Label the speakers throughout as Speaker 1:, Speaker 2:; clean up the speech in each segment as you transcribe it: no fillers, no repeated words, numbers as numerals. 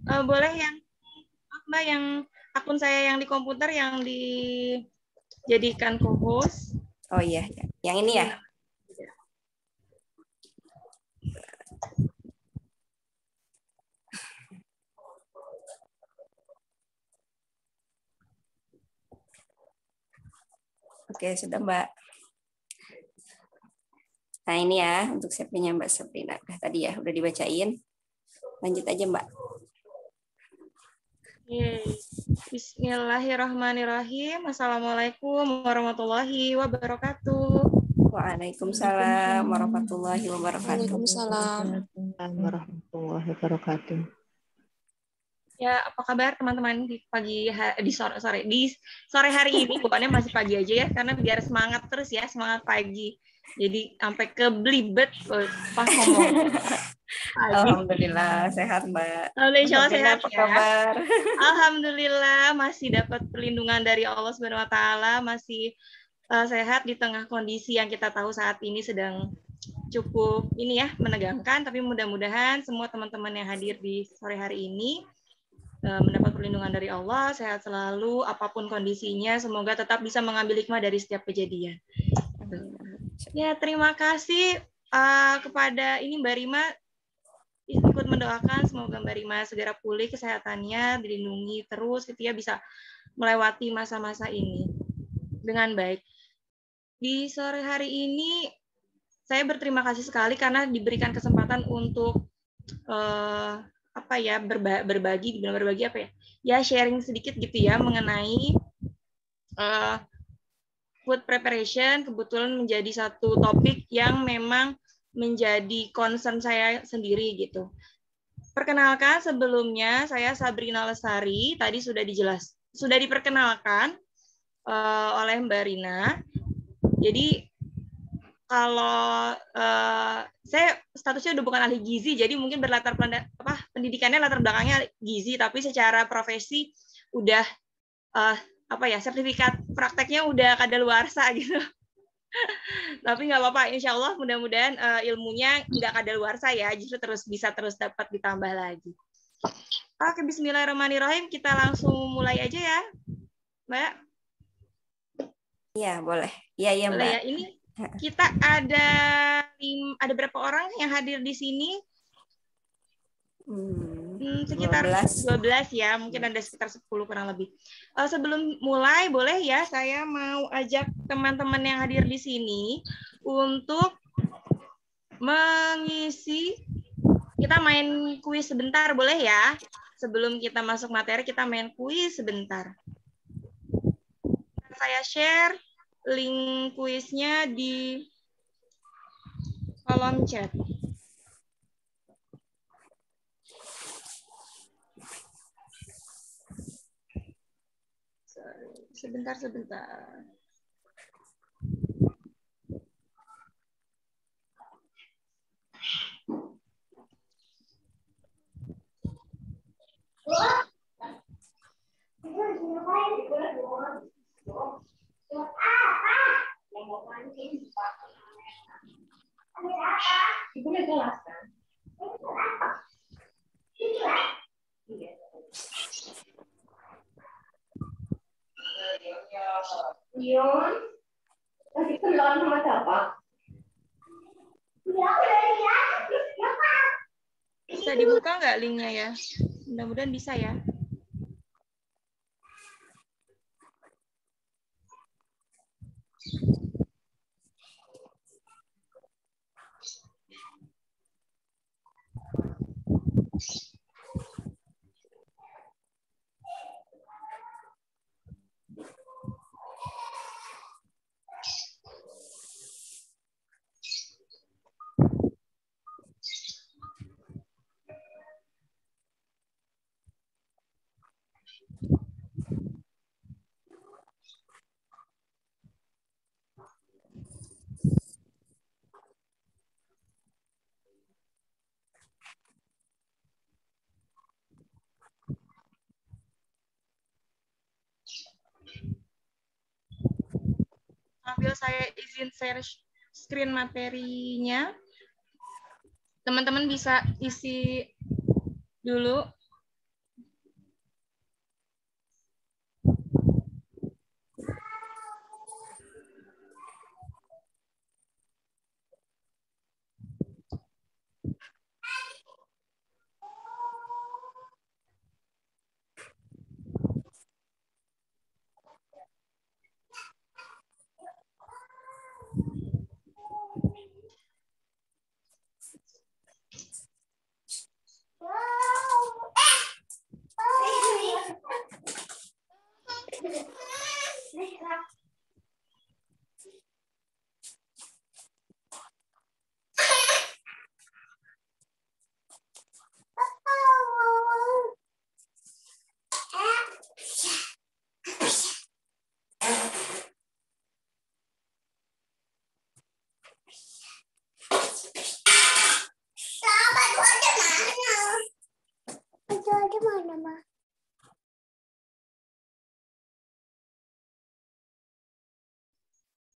Speaker 1: Boleh yang Mbak yang akun saya yang di komputer yang dijadikan co-host.
Speaker 2: Oh iya, yang ini ya. Oke, sudah Mbak. Nah ini ya untuk CP-nya Mbak Sabrina. Tadi ya udah dibacain. Lanjut aja Mbak.
Speaker 1: Bismillahirrahmanirrahim. Assalamualaikum warahmatullahi wabarakatuh.
Speaker 2: Waalaikumsalam warahmatullahi wabarakatuh.
Speaker 3: Waalaikumsalam warahmatullahi wabarakatuh.
Speaker 1: Ya, apa kabar teman-teman di sore hari ini? Bukannya masih pagi aja ya, karena biar semangat terus ya, semangat pagi. Jadi sampai kebelibet pas ngomong.
Speaker 2: Alhamdulillah sehat Mbak.
Speaker 1: Alhamdulillah sehat
Speaker 2: apa kabar?
Speaker 1: Alhamdulillah masih dapat perlindungan dari Allah Subhanahu Wa Taala, masih sehat di tengah kondisi yang kita tahu saat ini sedang cukup ini ya menegangkan. Tapi mudah-mudahan semua teman-teman yang hadir di sore hari ini mendapat perlindungan dari Allah, sehat selalu, apapun kondisinya, semoga tetap bisa mengambil hikmah dari setiap kejadian. Ya, terima kasih kepada ini Mbak Rima ikut mendoakan semoga Mbak Rima segera pulih kesehatannya, dilindungi terus, gitu ya, bisa melewati masa-masa ini dengan baik. Di sore hari ini saya berterima kasih sekali karena diberikan kesempatan untuk berbagi apa ya? Ya sharing sedikit gitu ya mengenai food preparation, kebetulan menjadi satu topik yang memang menjadi concern saya sendiri gitu. Perkenalkan sebelumnya saya Sabrina Lestari, tadi sudah diperkenalkan oleh Mbak Rina. Jadi kalau saya statusnya udah bukan ahli gizi, jadi mungkin pendidikannya latar belakangnya gizi, tapi secara profesi udah sertifikat prakteknya udah kadaluarsa gitu. Tapi nggak apa-apa, insya Allah mudah-mudahan ilmunya nggak kadaluarsa ya, justru bisa terus dapat ditambah lagi. Oke, bismillahirrahmanirrahim, kita langsung mulai aja ya, Mbak.
Speaker 2: Iya, boleh. Iya, Mbak.
Speaker 1: Boleh ya, ini kita ada berapa orang yang hadir di sini? Sekitar 12 ya, mungkin ada sekitar 10 kurang lebih. Sebelum mulai, boleh ya saya mau ajak teman-teman yang hadir di sini untuk mengisi, kita main kuis sebentar, boleh ya? Sebelum kita masuk materi, kita main kuis sebentar. Saya share link kuisnya di kolom chat. Sebentar.
Speaker 4: Ion, lagi kenalan sama siapa?
Speaker 1: Bisa dibuka nggak linknya ya? Mudah-mudahan bisa ya. Sambil saya izin share screen materinya, teman-teman bisa isi dulu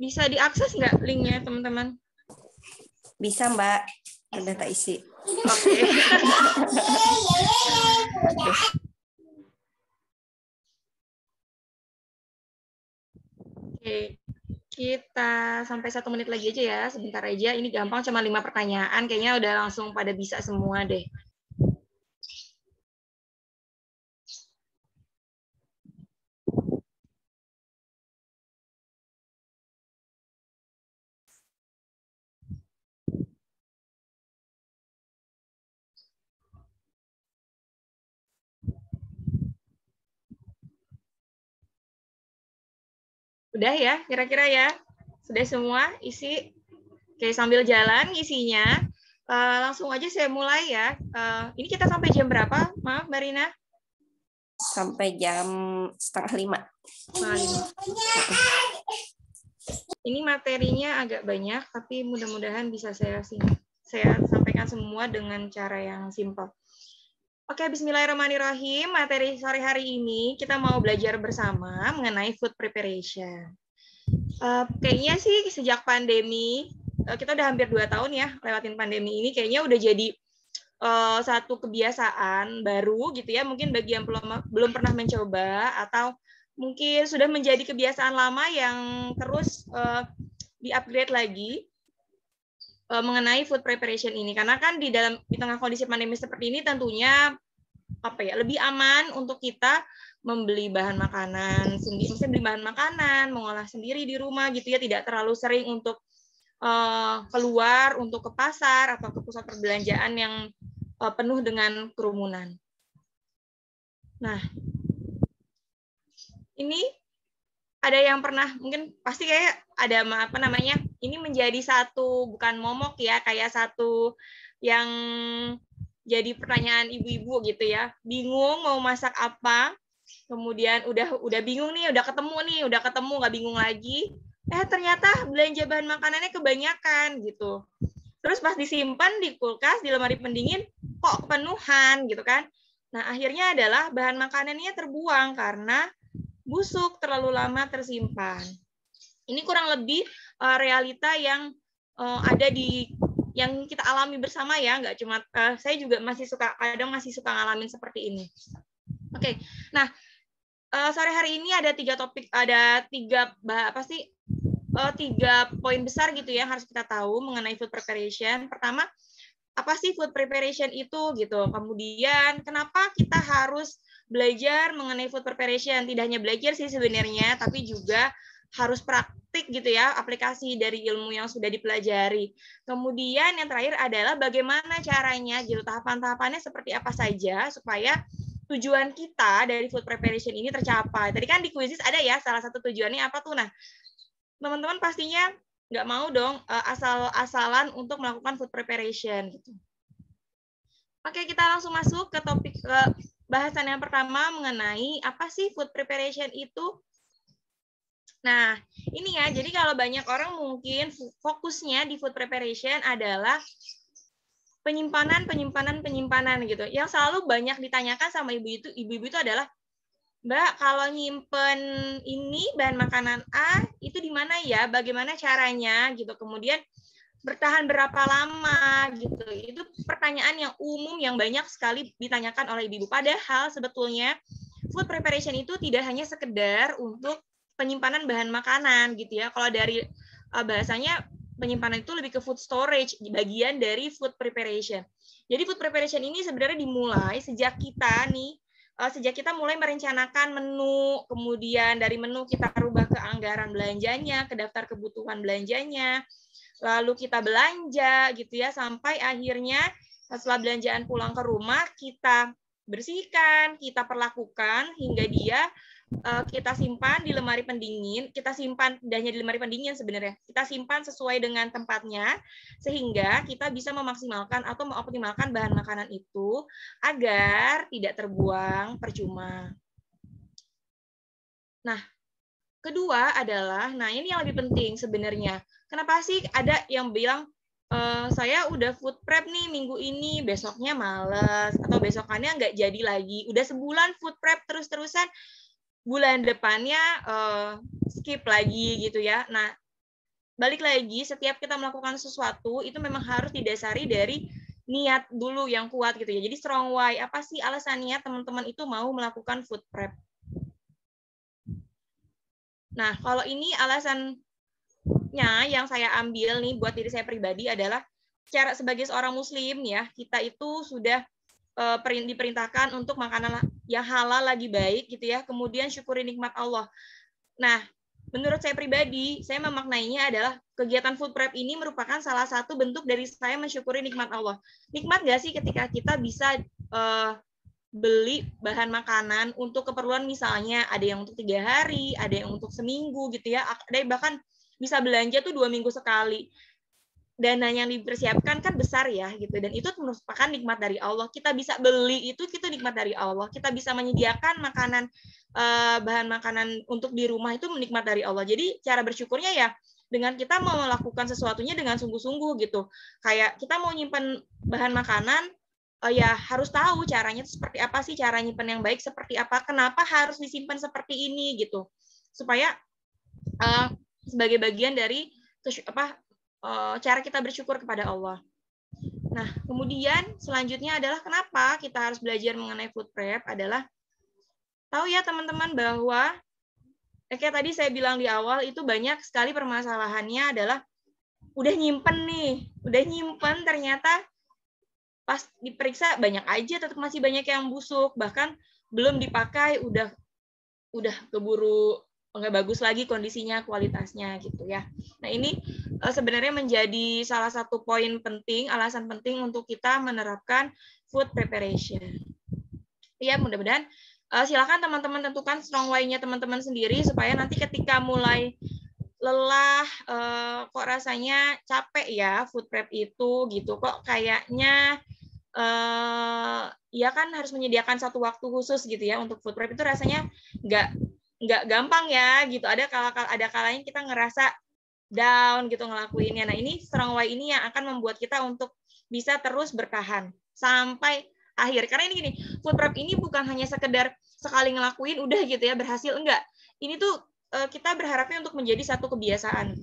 Speaker 1: Bisa diakses nggak linknya, teman-teman?
Speaker 2: Bisa, Mbak. Udah tak isi.
Speaker 1: Oke. Oke, kita sampai 1 menit lagi aja ya, sebentar aja. Ini gampang, cuma 5 pertanyaan. Kayaknya udah langsung pada bisa semua deh. Udah ya, kira-kira ya? Sudah semua isi? Oke, sambil jalan isinya, langsung aja saya mulai ya. Ini kita sampai jam berapa? Maaf, Mbak Rina.
Speaker 2: Sampai jam 4:30.
Speaker 1: 4:30. Ini materinya agak banyak, tapi mudah-mudahan bisa saya sampaikan semua dengan cara yang simpel. Oke, bismillahirrahmanirrahim. Materi sore hari ini kita mau belajar bersama mengenai food preparation. Kayaknya sih sejak pandemi, kita udah hampir 2 tahun ya lewatin pandemi ini, kayaknya udah jadi satu kebiasaan baru gitu ya, mungkin bagi yang belum pernah mencoba, atau mungkin sudah menjadi kebiasaan lama yang terus di-upgrade lagi mengenai food preparation ini. Karena kan di tengah kondisi pandemi seperti ini tentunya lebih aman untuk kita membeli bahan makanan sendiri, misalnya beli bahan makanan, mengolah sendiri di rumah gitu ya, tidak terlalu sering untuk keluar untuk ke pasar atau ke pusat perbelanjaan yang penuh dengan kerumunan. Nah, ini ada yang pernah, mungkin pasti kayak ada ini menjadi satu, bukan momok ya, kayak satu yang jadi pertanyaan ibu-ibu gitu ya, bingung mau masak apa, kemudian udah bingung nih, udah ketemu nggak bingung lagi, ternyata belanja bahan makanannya kebanyakan gitu. Terus pas disimpan di kulkas, di lemari pendingin, kok kepenuhan gitu kan. Nah, akhirnya adalah bahan makanannya terbuang karena busuk, terlalu lama tersimpan. Ini kurang lebih realita yang ada yang kita alami bersama ya, nggak cuma saya juga masih suka ngalamin seperti ini. Oke, nah sore hari ini ada 3 topik, ada 3 poin besar gitu ya yang harus kita tahu mengenai food preparation. Pertama, apa sih food preparation itu gitu. Kemudian kenapa kita harus belajar mengenai food preparation? Tidak hanya belajar sih sebenarnya, tapi juga harus praktik gitu ya, aplikasi dari ilmu yang sudah dipelajari. Kemudian yang terakhir adalah bagaimana caranya gitu, tahapan-tahapannya seperti apa saja supaya tujuan kita dari food preparation ini tercapai. Tadi kan di kuisis ada ya salah satu tujuannya apa tuh. Nah, teman-teman pastinya nggak mau dong asal-asalan untuk melakukan food preparation gitu. Oke, kita langsung masuk ke topik bahasan yang pertama mengenai apa sih food preparation itu. Nah, ini ya, jadi kalau banyak orang mungkin fokusnya di food preparation adalah penyimpanan gitu. Yang selalu banyak ditanyakan sama ibu-ibu itu adalah, Mbak, kalau nyimpen ini bahan makanan A itu di mana ya? Bagaimana caranya gitu. Kemudian bertahan berapa lama gitu. Itu pertanyaan yang umum yang banyak sekali ditanyakan oleh ibu-ibu. Padahal sebetulnya food preparation itu tidak hanya sekedar untuk penyimpanan bahan makanan gitu ya. Kalau dari bahasanya penyimpanan itu lebih ke food storage, bagian dari food preparation. Jadi food preparation ini sebenarnya dimulai sejak kita mulai merencanakan menu, kemudian dari menu kita rubah ke anggaran belanjanya, ke daftar kebutuhan belanjanya, lalu kita belanja gitu ya, sampai akhirnya setelah belanjaan pulang ke rumah, kita bersihkan, kita perlakukan hingga dia kita simpan di lemari pendingin, kita simpan tidak hanya di lemari pendingin sebenarnya, kita simpan sesuai dengan tempatnya, sehingga kita bisa memaksimalkan atau mengoptimalkan bahan makanan itu agar tidak terbuang percuma. Nah, kedua adalah, nah ini yang lebih penting sebenarnya. Kenapa sih ada yang bilang saya udah food prep nih minggu ini, besoknya males, atau besokannya nggak jadi lagi. Udah sebulan food prep terus-terusan, bulan depannya skip lagi gitu ya. Nah, balik lagi, setiap kita melakukan sesuatu, itu memang harus didasari dari niat dulu yang kuat gitu ya. Jadi strong why, apa sih alasannya teman-teman itu mau melakukan food prep? Nah, kalau ini alasannya yang saya ambil nih buat diri saya pribadi adalah cara sebagai seorang muslim ya, kita itu sudah diperintahkan untuk makanan yang halal lagi baik gitu ya, kemudian syukuri nikmat Allah. Nah, menurut saya pribadi, saya memaknainya adalah kegiatan food prep ini merupakan salah satu bentuk dari saya mensyukuri nikmat Allah. Nikmat nggak sih ketika kita bisa beli bahan makanan untuk keperluan, misalnya ada yang untuk 3 hari, ada yang untuk seminggu gitu ya, ada yang bahkan bisa belanja tuh 2 minggu sekali. Dana yang dipersiapkan kan besar ya gitu, dan itu merupakan nikmat dari Allah. Kita bisa beli itu nikmat dari Allah. Kita bisa menyediakan makanan, bahan makanan untuk di rumah, itu nikmat dari Allah. Jadi cara bersyukurnya ya dengan kita mau melakukan sesuatunya dengan sungguh-sungguh gitu. Kayak kita mau nyimpan bahan makanan, ya harus tahu caranya seperti apa sih, cara nyimpan yang baik seperti apa, kenapa harus disimpan seperti ini gitu, supaya sebagai bagian dari cara kita bersyukur kepada Allah. Nah, kemudian selanjutnya adalah kenapa kita harus belajar mengenai food prep adalah tahu ya teman-teman bahwa kayak tadi saya bilang di awal, itu banyak sekali permasalahannya adalah udah nyimpen ternyata pas diperiksa banyak aja tetap masih banyak yang busuk, bahkan belum dipakai udah keburu nggak bagus lagi kondisinya, kualitasnya gitu ya. Nah, ini sebenarnya menjadi salah satu poin penting, alasan penting untuk kita menerapkan food preparation. Ya, mudah-mudahan silakan teman-teman tentukan strong why-nya teman-teman sendiri supaya nanti ketika mulai lelah, kok rasanya capek ya food prep itu gitu, kok kayaknya ya kan harus menyediakan satu waktu khusus gitu ya untuk food prep, itu rasanya nggak gampang ya gitu. Ada kalanya kita ngerasa down gitu ngelakuinnya. Nah, ini strong why ini yang akan membuat kita untuk bisa terus bertahan sampai akhir. Karena ini gini, food prep ini bukan hanya sekedar sekali ngelakuin udah gitu ya berhasil, enggak. Ini tuh kita berharapnya untuk menjadi satu kebiasaan.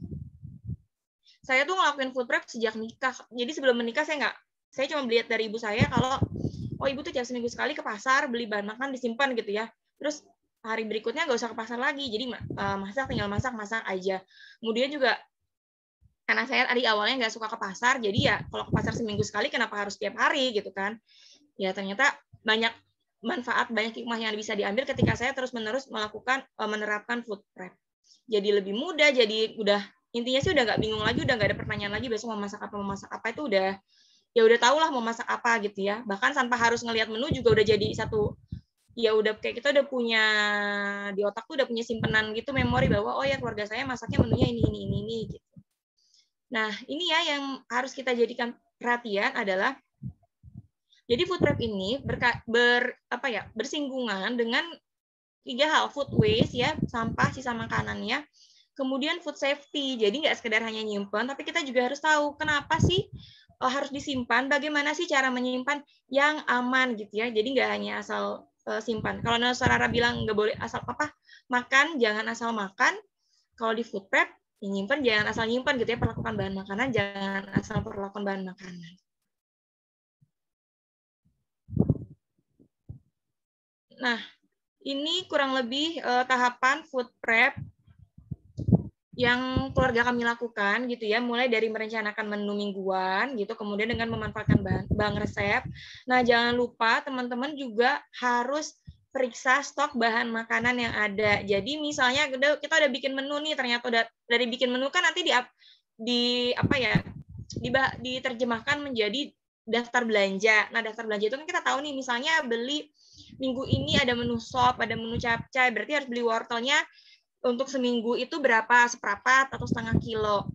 Speaker 1: Saya tuh ngelakuin food prep sejak nikah. Jadi sebelum menikah saya cuma lihat dari ibu saya kalau ibu tuh tiap seminggu sekali ke pasar beli bahan makan disimpan gitu ya. Terus hari berikutnya nggak usah ke pasar lagi. Jadi tinggal masak aja. Kemudian juga karena saya tadi awalnya nggak suka ke pasar, jadi ya kalau ke pasar seminggu sekali kenapa harus tiap hari gitu kan. Ya ternyata banyak manfaat, banyak hikmah yang bisa diambil ketika saya terus-menerus menerapkan food prep. Jadi lebih mudah, jadi intinya sih udah nggak bingung lagi, udah nggak ada pertanyaan lagi besok mau masak apa itu udah tahu lah mau masak apa gitu ya. Bahkan tanpa harus ngelihat menu juga udah jadi satu, ya udah kayak kita udah punya di otak tuh udah punya simpenan gitu, memori bahwa oh ya keluarga saya masaknya menunya ini gitu. Nah, ini ya yang harus kita jadikan perhatian adalah jadi food prep ini bersinggungan dengan 3 hal, food waste ya, sampah sisa makanannya, kemudian food safety. Jadi nggak sekedar hanya nyimpan, tapi kita juga harus tahu kenapa sih harus disimpan, bagaimana sih cara menyimpan yang aman gitu ya. Jadi nggak hanya asal simpan. Kalau Nusarara bilang nggak boleh asal makan, jangan asal makan. Kalau di food prep, nyimpan jangan asal nyimpan gitu ya, perlakukan bahan makanan jangan asal perlakukan bahan makanan. Nah, ini kurang lebih tahapan food prep yang keluarga kami lakukan gitu ya, mulai dari merencanakan menu mingguan gitu, kemudian dengan memanfaatkan bank resep. Nah, jangan lupa teman-teman juga harus periksa stok bahan makanan yang ada. Jadi misalnya kita udah bikin menu nih, ternyata dari bikin menu kan nanti diterjemahkan menjadi daftar belanja. Nah, daftar belanja itu kan kita tahu nih, misalnya beli minggu ini ada menu sop, ada menu capcay, berarti harus beli wortelnya untuk seminggu itu berapa, seperempat atau setengah kilo.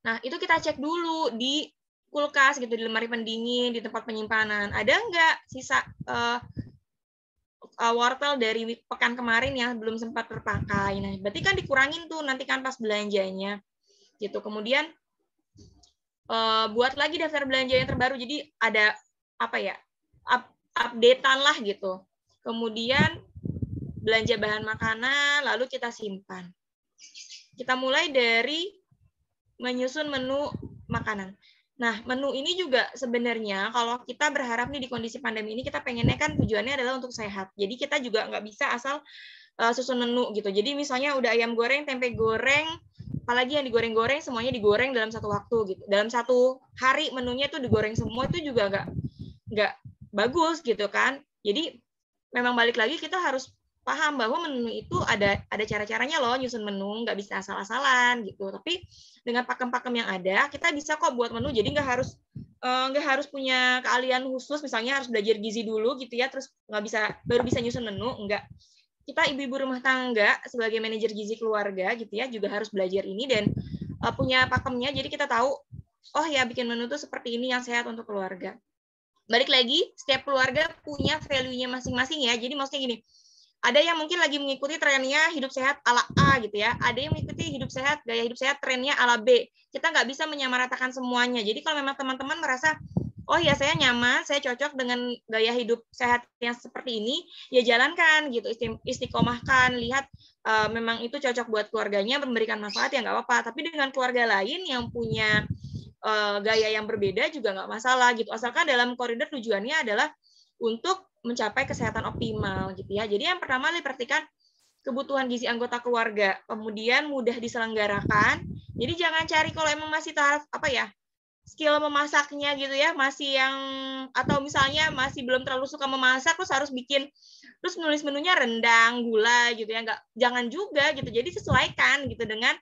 Speaker 1: Nah, itu kita cek dulu di kulkas gitu, di lemari pendingin, di tempat penyimpanan. Ada nggak sisa wortel dari pekan kemarin yang belum sempat terpakai. Nah, berarti kan dikurangin tuh nanti kan pas belanjanya. Gitu. Kemudian buat lagi daftar belanja yang terbaru. Jadi ada apa ya, updatean lah gitu. Kemudian belanja bahan makanan, lalu kita simpan. Kita mulai dari menyusun menu makanan. Nah, menu ini juga sebenarnya kalau kita berharap nih di kondisi pandemi ini, kita pengennya kan tujuannya adalah untuk sehat. Jadi kita juga nggak bisa asal susun menu gitu. Jadi misalnya udah ayam goreng, tempe goreng, apalagi yang digoreng-goreng, semuanya digoreng dalam satu waktu gitu. Dalam satu hari menunya tuh digoreng semua, itu juga nggak bagus gitu kan. Jadi memang balik lagi kita harus paham bahwa menu itu ada cara-caranya loh nyusun menu, nggak bisa asal-asalan gitu. Tapi dengan pakem-pakem yang ada, kita bisa kok buat menu. Jadi nggak harus punya keahlian khusus, misalnya harus belajar gizi dulu gitu ya, terus baru bisa nyusun menu, enggak. Kita ibu-ibu rumah tangga sebagai manajer gizi keluarga gitu ya, juga harus belajar ini dan punya pakemnya. Jadi kita tahu, oh ya bikin menu tuh seperti ini yang sehat untuk keluarga. Balik lagi, setiap keluarga punya value-nya masing-masing ya. Jadi maksudnya gini, ada yang mungkin lagi mengikuti trennya hidup sehat ala A gitu ya. Ada yang mengikuti gaya hidup sehat trennya ala B. Kita nggak bisa menyamaratakan semuanya. Jadi kalau memang teman-teman merasa, oh ya saya nyaman, saya cocok dengan gaya hidup sehat yang seperti ini, ya jalankan gitu, istiqomahkan, lihat memang itu cocok buat keluarganya, memberikan manfaat, ya nggak apa-apa. Tapi dengan keluarga lain yang punya gaya yang berbeda juga nggak masalah gitu. Asalkan dalam koridor tujuannya adalah untuk mencapai kesehatan optimal gitu ya. Jadi yang pertama diperhatikan kebutuhan gizi anggota keluarga, kemudian mudah diselenggarakan. Jadi jangan cari kalau emang masih taraf skill memasaknya gitu ya, masih yang atau misalnya masih belum terlalu suka memasak terus harus bikin terus nulis menunya rendang, gula gitu ya, jangan juga gitu. Jadi sesuaikan gitu dengan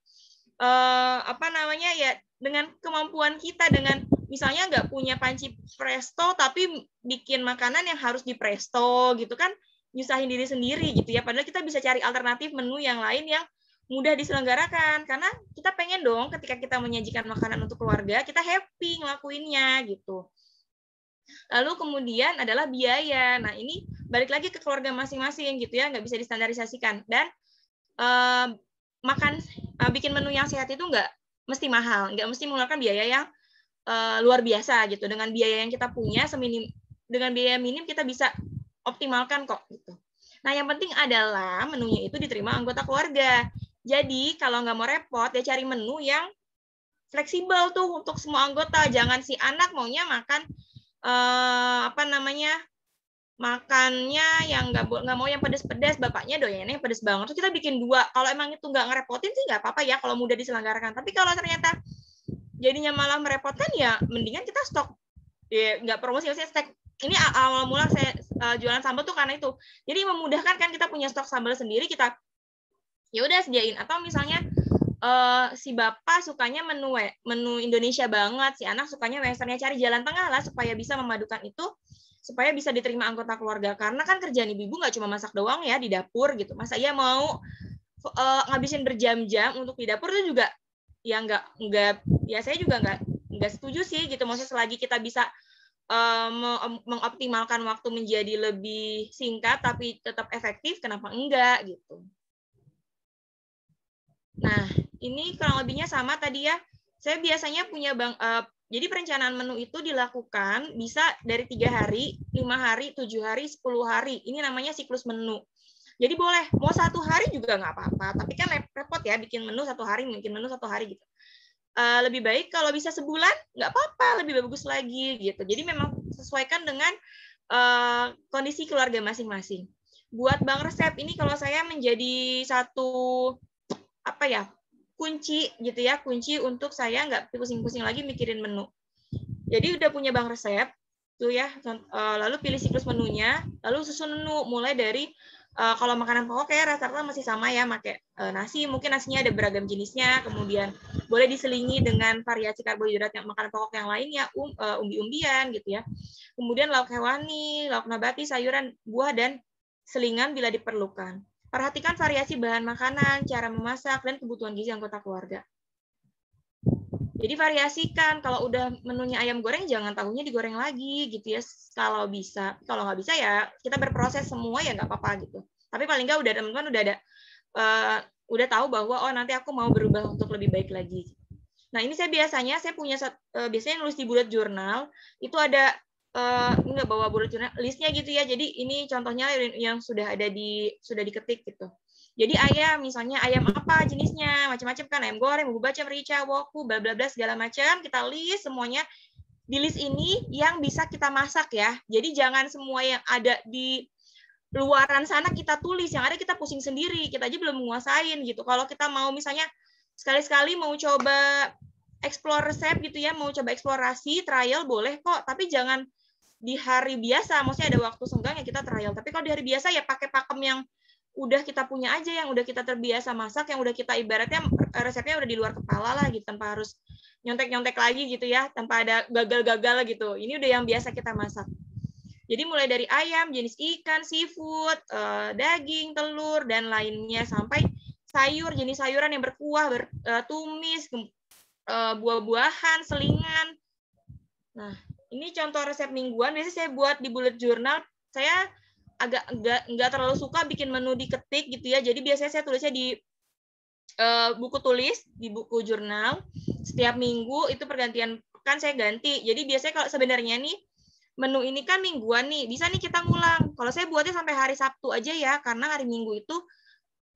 Speaker 1: dengan kemampuan kita, dengan misalnya nggak punya panci presto tapi bikin makanan yang harus di presto gitu kan, nyusahin diri sendiri gitu ya. Padahal kita bisa cari alternatif menu yang lain yang mudah diselenggarakan, karena kita pengen dong ketika kita menyajikan makanan untuk keluarga kita happy ngelakuinnya gitu. Lalu kemudian adalah biaya. Nah ini balik lagi ke keluarga masing-masing gitu ya, nggak bisa distandarisasikan. Dan bikin menu yang sehat itu nggak mesti mahal, nggak mesti mengeluarkan biaya yang luar biasa gitu. Dengan biaya yang kita punya dengan biaya minim kita bisa optimalkan kok gitu. Nah yang penting adalah menunya itu diterima anggota keluarga. Jadi kalau nggak mau repot ya cari menu yang fleksibel tuh untuk semua anggota. Jangan si anak maunya makan makannya yang nggak mau yang pedas-pedas, bapaknya doyannya yang pedas banget. Terus kita bikin 2. Kalau emang itu nggak ngerepotin sih nggak apa-apa ya kalau mudah diselenggarakan. Tapi kalau ternyata jadinya malah merepotkan, ya mendingan kita stok. Ya nggak promosi, saya stok. Ini awal mula saya jualan sambal tuh karena itu. Jadi memudahkan kan, kita punya stok sambal sendiri, kita ya udah sediain. Atau misalnya si bapak sukanya menu Indonesia banget, si anak sukanya westernnya, cari jalan tengah lah supaya bisa memadukan itu, supaya bisa diterima anggota keluarga. Karena kan kerjaan ibu nggak cuma masak doang ya di dapur gitu. Masa iya mau ngabisin berjam-jam untuk di dapur itu juga ya nggak ya, saya juga nggak setuju sih gitu. Maksudnya selagi kita bisa mengoptimalkan waktu menjadi lebih singkat tapi tetap efektif, kenapa enggak gitu. Nah, ini kurang lebihnya sama tadi ya. Saya biasanya punya jadi perencanaan menu itu dilakukan bisa dari 3 hari, 5 hari, 7 hari, 10 hari. Ini namanya siklus menu. Jadi boleh, mau 1 hari juga nggak apa-apa. Tapi kan repot ya, bikin menu 1 hari, bikin menu 1 hari gitu. Lebih baik kalau bisa sebulan, nggak apa-apa, lebih bagus lagi gitu. Jadi memang sesuaikan dengan kondisi keluarga masing-masing. Buat bank resep ini kalau saya menjadi satu kunci gitu ya, kunci untuk saya nggak pusing-pusing lagi mikirin menu. Jadi udah punya bank resep tuh ya, lalu pilih siklus menunya, lalu susun menu mulai dari kalau makanan pokok kayak rata-rata masih sama ya, pakai nasi, mungkin nasinya ada beragam jenisnya, kemudian boleh diselingi dengan variasi karbohidrat yang makanan pokok yang lain ya, umbi-umbian gitu ya. Kemudian lauk hewani, lauk nabati, sayuran, buah, dan selingan bila diperlukan. Perhatikan variasi bahan makanan, cara memasak, dan kebutuhan gizi anggota keluarga. Jadi variasikan, kalau udah menunya ayam goreng, jangan tahunya digoreng lagi gitu ya, kalau bisa. Kalau nggak bisa ya kita berproses semua ya nggak apa-apa gitu. Tapi paling nggak teman-teman udah tahu bahwa oh nanti aku mau berubah untuk lebih baik lagi. Nah, ini saya biasanya biasanya nulis di bullet journal, itu ada nggak bawa bullet journal, listnya gitu ya. Jadi ini contohnya yang sudah diketik gitu. Jadi ayam, misalnya ayam apa jenisnya, macam-macam kan, ayam goreng, bumbu bacem, merica, woku, bla bla bla segala macam, kita list semuanya. Di list ini yang bisa kita masak ya. Jadi jangan semua yang ada di luaran sana kita tulis, yang ada kita pusing sendiri, kita aja belum menguasain gitu. Kalau kita mau misalnya sekali-sekali mau coba explore resep gitu ya, mau coba eksplorasi, trial boleh kok, tapi jangan di hari biasa, maksudnya ada waktu senggang ya kita trial. Tapi kalau di hari biasa ya pakai pakem yang udah kita punya aja, yang udah kita terbiasa masak, yang udah kita ibaratnya resepnya udah di luar kepala lah gitu, tanpa harus nyontek-nyontek lagi gitu ya, tanpa ada gagal-gagal gitu. Ini udah yang biasa kita masak. Jadi mulai dari ayam, jenis ikan, seafood, daging, telur, dan lainnya, sampai sayur, jenis sayuran yang berkuah, tumis, buah-buahan, selingan. Nah, ini contoh resep mingguan. Biasanya saya buat di bullet journal. Saya agak nggak terlalu suka bikin menu diketik gitu ya. Jadi biasanya saya tulisnya di buku tulis, di buku jurnal. Setiap minggu itu pergantian pekan saya ganti. Jadi biasanya kalau sebenarnya nih menu ini kan mingguan nih, bisa nih kita ngulang. Kalau saya buatnya sampai hari Sabtu aja ya, karena hari Minggu itu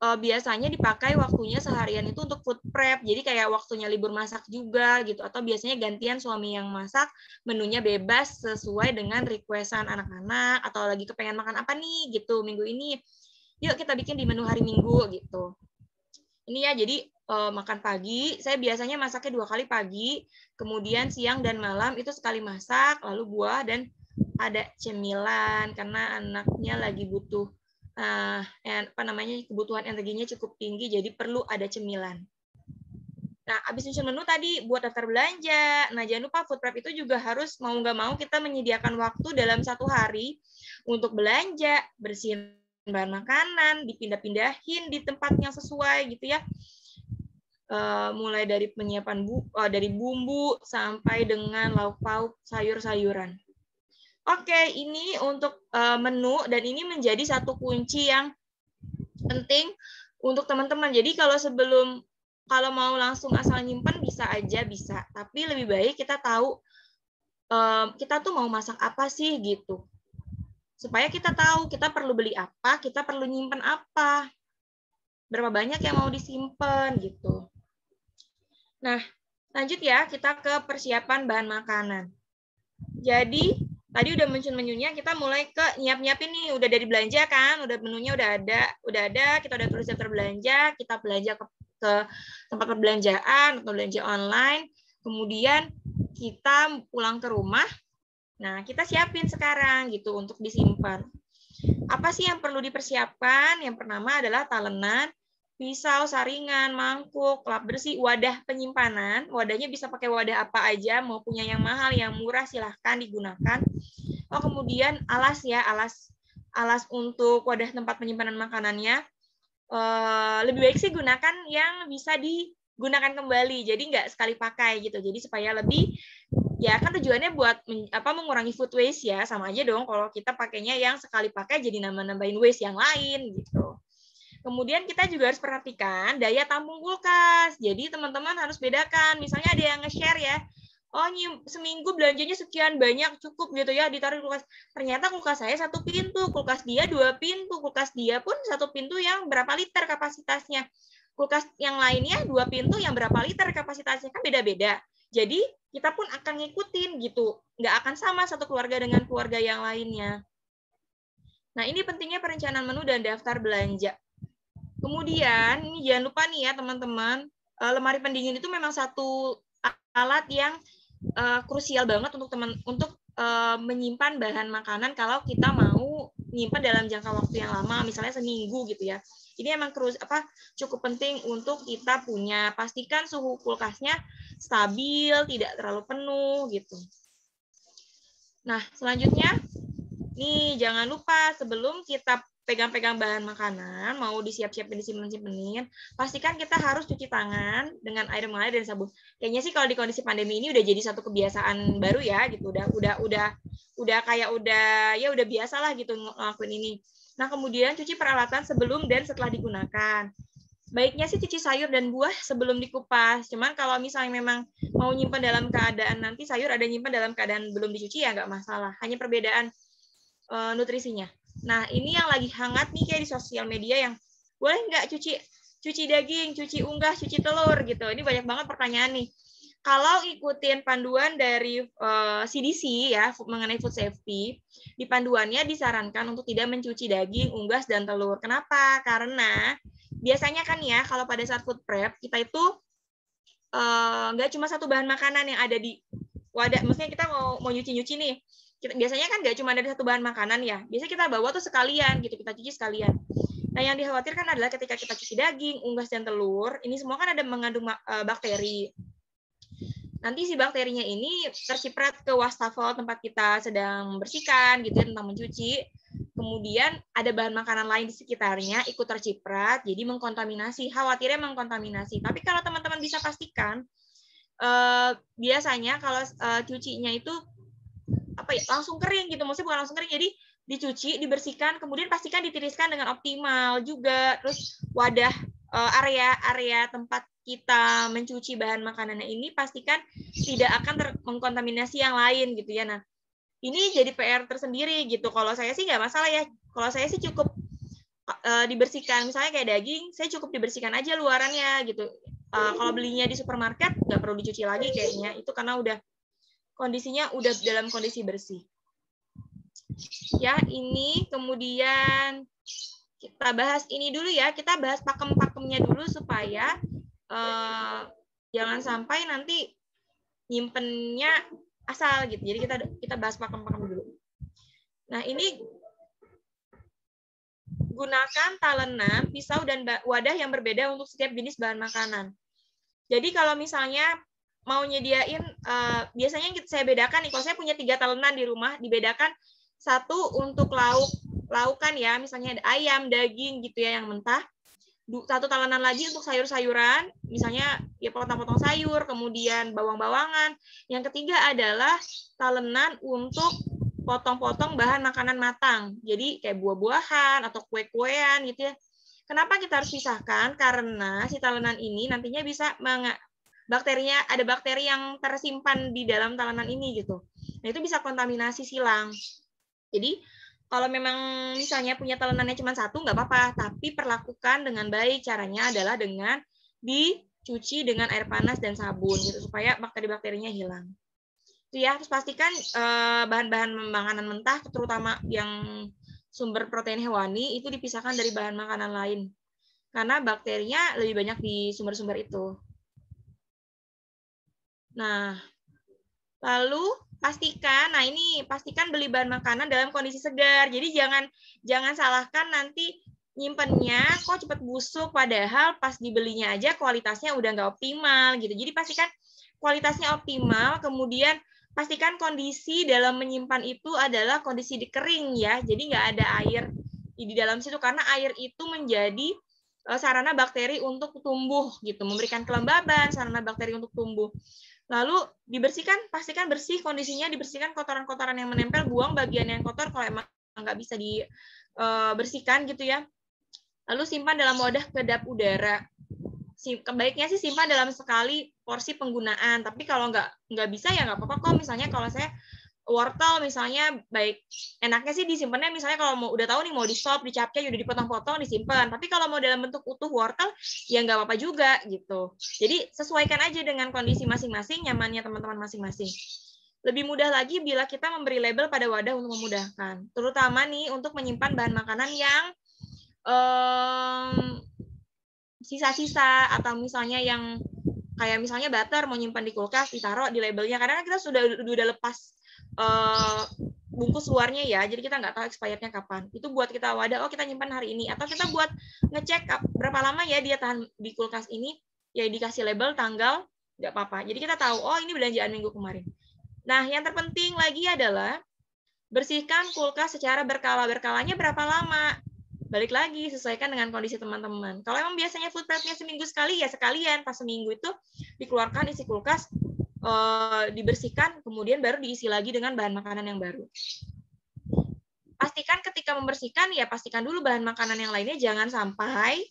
Speaker 1: biasanya dipakai waktunya seharian itu untuk food prep. Jadi kayak waktunya libur masak juga gitu. Atau biasanya gantian suami yang masak, menunya bebas sesuai dengan requestan anak-anak, atau lagi kepengen makan apa nih gitu minggu ini. Yuk kita bikin di menu hari Minggu gitu. Ini ya, jadi makan pagi, saya biasanya masaknya 2 kali pagi, kemudian siang dan malam itu sekali masak, lalu buah, dan ada cemilan, karena anaknya lagi butuh kebutuhan energinya cukup tinggi, jadi perlu ada cemilan. Nah, habis nyusun menu tadi buat daftar belanja. Nah, jangan lupa food prep itu juga harus mau nggak mau kita menyediakan waktu dalam 1 hari untuk belanja, bersihin bahan makanan, dipindah-pindahin di tempat yang sesuai gitu ya. Mulai dari penyiapan dari bumbu sampai dengan lauk pauk, sayur-sayuran. Oke, ini untuk menu, dan ini menjadi satu kunci yang penting untuk teman-teman. Jadi kalau mau langsung asal nyimpen bisa aja, bisa. Tapi lebih baik kita tahu kita tuh mau masak apa sih gitu. Supaya kita tahu kita perlu beli apa, kita perlu nyimpen apa. Berapa banyak yang mau disimpan gitu. Nah, lanjut ya, kita ke persiapan bahan makanan. Jadi tadi udah mention menunya, kita mulai ke nyiap-nyiapin nih, udah dari belanja kan, udah menunya udah ada, kita udah tulis daftar belanja, kita belanja ke tempat perbelanjaan atau belanja online, kemudian kita pulang ke rumah. Nah, kita siapin sekarang gitu untuk disimpan. Apa sih yang perlu dipersiapkan? Yang pertama adalah talenan, pisau, saringan, mangkuk, lap bersih, wadah penyimpanan. Wadahnya bisa pakai wadah apa aja, mau punya yang mahal, yang murah, silahkan digunakan. Oh, kemudian alas ya, alas untuk wadah tempat penyimpanan makanannya. Lebih baik sih gunakan yang bisa digunakan kembali, jadi nggak sekali pakai gitu. Jadi supaya lebih, ya kan tujuannya buat mengurangi food waste ya, sama aja dong kalau kita pakainya yang sekali pakai jadi nambahin waste yang lain gitu. Kemudian kita juga harus perhatikan daya tampung kulkas. Jadi teman-teman harus bedakan. Misalnya ada yang nge-share ya, oh seminggu belanjanya sekian banyak, cukup gitu ya, ditaruh di kulkas. Ternyata kulkas saya 1 pintu, kulkas dia 2 pintu, kulkas dia pun 1 pintu yang berapa liter kapasitasnya. Kulkas yang lainnya 2 pintu yang berapa liter kapasitasnya, kan beda-beda. Jadi kita pun akan ngikutin gitu. Nggak akan sama satu keluarga dengan keluarga yang lainnya. Nah, ini pentingnya perencanaan menu dan daftar belanja. Kemudian, ini jangan lupa nih ya teman-teman, lemari pendingin itu memang satu alat yang krusial banget untuk menyimpan bahan makanan kalau kita mau menyimpan dalam jangka waktu yang lama, misalnya seminggu gitu ya. Ini emang cukup penting untuk kita punya. Pastikan suhu kulkasnya stabil, tidak terlalu penuh gitu. Nah, selanjutnya, nih jangan lupa sebelum kita pegang-pegang bahan makanan, mau disiap-siapin, disimpan-simpenin, pastikan kita harus cuci tangan dengan air mengalir dan sabun. Kayaknya sih kalau di kondisi pandemi ini udah jadi satu kebiasaan baru ya, gitu. Udah biasa lah gitu ngelakuin ini. Nah, kemudian cuci peralatan sebelum dan setelah digunakan. baiknya sih cuci sayur dan buah sebelum dikupas. Cuman kalau misalnya memang mau nyimpan dalam keadaan nanti sayur ada nyimpan dalam keadaan belum dicuci ya nggak masalah. Hanya perbedaan nutrisinya. Nah, ini yang lagi hangat nih kayak di sosial media yang boleh nggak cuci daging, cuci unggas, cuci telur gitu. Ini banyak banget pertanyaan nih. Kalau ikutin panduan dari CDC ya mengenai food safety, di panduannya disarankan untuk tidak mencuci daging, unggas, dan telur. Kenapa? Karena biasanya kan ya kalau pada saat food prep kita itu nggak cuma satu bahan makanan yang ada di wadah. Maksudnya kita mau nyuci nih. Biasanya kan nggak cuma ada satu bahan makanan ya. Biasanya kita bawa tuh sekalian gitu, kita cuci sekalian. Nah, yang dikhawatirkan adalah ketika kita cuci daging, unggas, dan telur, ini semua kan ada mengandung bakteri. Nanti si bakterinya ini terciprat ke wastafel tempat kita sedang membersihkan gitu ya, tentang mencuci. Kemudian ada bahan makanan lain di sekitarnya ikut terciprat, jadi mengkontaminasi, khawatirnya mengkontaminasi. Tapi kalau teman-teman bisa pastikan, biasanya kalau cucinya itu langsung kering gitu, maksudnya bukan langsung kering, jadi dicuci, dibersihkan, kemudian pastikan ditiriskan dengan optimal juga. Terus wadah area tempat kita mencuci bahan makanannya ini pastikan tidak akan mengkontaminasi yang lain gitu ya. Nah, ini jadi PR tersendiri gitu. Kalau saya sih nggak masalah ya. Kalau saya sih cukup dibersihkan, misalnya kayak daging, saya cukup dibersihkan aja luarannya gitu. Kalau belinya di supermarket nggak perlu dicuci lagi kayaknya, itu karena udah kondisinya udah dalam kondisi bersih. Ya, ini kemudian kita bahas ini dulu ya, kita bahas pakem-pakemnya dulu supaya jangan sampai nanti nyimpennya asal gitu. Jadi kita bahas pakem-pakem dulu. Nah, ini gunakan talenan, pisau, dan wadah yang berbeda untuk setiap jenis bahan makanan. Jadi kalau misalnya mau nyediain, biasanya saya bedakan nih, kalau saya punya 3 talenan di rumah, dibedakan satu untuk laukan ya, misalnya ada ayam, daging gitu ya yang mentah. Satu talenan lagi untuk sayur-sayuran, misalnya ya potong-potong sayur, kemudian bawang-bawangan. Yang ketiga adalah talenan untuk potong-potong bahan makanan matang. Jadi kayak buah-buahan atau kue-kuean gitu ya. Kenapa kita harus pisahkan? Karena si talenan ini nantinya bisa ada bakteri yang tersimpan di dalam talenan ini gitu. Nah, itu bisa kontaminasi silang. Jadi kalau memang misalnya punya talenannya cuma satu, nggak apa-apa, tapi perlakukan dengan baik. Caranya adalah dengan dicuci dengan air panas dan sabun, gitu, supaya bakteri-bakterinya hilang. Itu ya, terus pastikan bahan-bahan makanan mentah, terutama yang sumber protein hewani, itu dipisahkan dari bahan makanan lain. Karena bakterinya lebih banyak di sumber-sumber itu. Nah, lalu pastikan beli bahan makanan dalam kondisi segar. Jadi jangan salahkan nanti nyimpennya kok cepet busuk, padahal pas dibelinya aja kualitasnya udah nggak optimal gitu. Jadi pastikan kualitasnya optimal, kemudian pastikan kondisi dalam menyimpan itu adalah kondisi kering ya. Jadi nggak ada air di dalam situ, karena air itu menjadi sarana bakteri untuk tumbuh gitu, memberikan kelembaban, sarana bakteri untuk tumbuh. Lalu dibersihkan, pastikan bersih kondisinya, dibersihkan kotoran-kotoran yang menempel, buang bagian yang kotor kalau emang nggak bisa dibersihkan gitu ya. Lalu simpan dalam wadah kedap udara. Baiknya sih simpan dalam sekali porsi penggunaan, tapi kalau nggak bisa ya nggak apa-apa kok. Misalnya kalau saya wortel misalnya, baik enaknya sih disimpannya misalnya kalau mau udah tahu nih mau di sop, dicapnya udah dipotong-potong disimpan. Tapi kalau mau dalam bentuk utuh wortel ya nggak apa-apa juga gitu. Jadi sesuaikan aja dengan kondisi masing-masing, nyamannya teman-teman masing-masing. Lebih mudah lagi bila kita memberi label pada wadah untuk memudahkan, terutama nih untuk menyimpan bahan makanan yang sisa-sisa, atau misalnya yang kayak misalnya butter mau nyimpan di kulkas, ditaruh di labelnya, karena kita udah lepas bungkus luarnya ya, jadi kita nggak tahu expirednya kapan. Itu buat kita wadah, oh kita nyimpan hari ini, atau kita buat ngecek berapa lama ya dia tahan di kulkas ini, ya dikasih label tanggal, nggak apa-apa. Jadi kita tahu, oh ini belanjaan minggu kemarin. Nah, yang terpenting lagi adalah bersihkan kulkas secara berkala. Berkalanya berapa lama? Balik lagi, sesuaikan dengan kondisi teman-teman. Kalau emang biasanya food prep-nya seminggu sekali, ya sekalian pas seminggu itu dikeluarkan isi kulkas, dibersihkan, kemudian baru diisi lagi dengan bahan makanan yang baru. Pastikan ketika membersihkan, ya pastikan dulu bahan makanan yang lainnya jangan sampai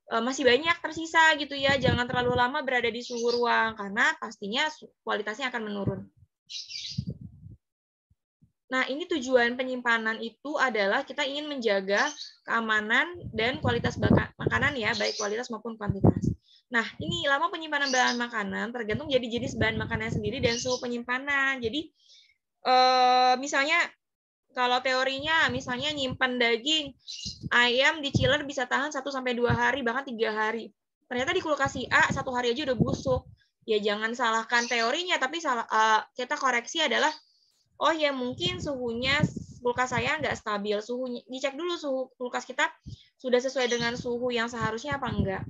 Speaker 1: masih banyak tersisa gitu ya. Jangan terlalu lama berada di suhu ruang karena pastinya kualitasnya akan menurun. Nah, ini tujuan penyimpanan itu adalah kita ingin menjaga keamanan dan kualitas makanan ya, baik kualitas maupun kuantitas. Nah, ini lama penyimpanan bahan makanan tergantung jadi jenis bahan makanan sendiri dan suhu penyimpanan. Jadi, misalnya kalau teorinya, misalnya nyimpan daging ayam di chiller bisa tahan 1-2 hari, bahkan 3 hari. Ternyata di kulkas si A 1 hari aja udah busuk. Ya jangan salahkan teorinya, tapi kita koreksi adalah, oh ya mungkin suhunya kulkas saya nggak stabil. Suhunya dicek dulu suhu kulkas kita sudah sesuai dengan suhu yang seharusnya apa enggak.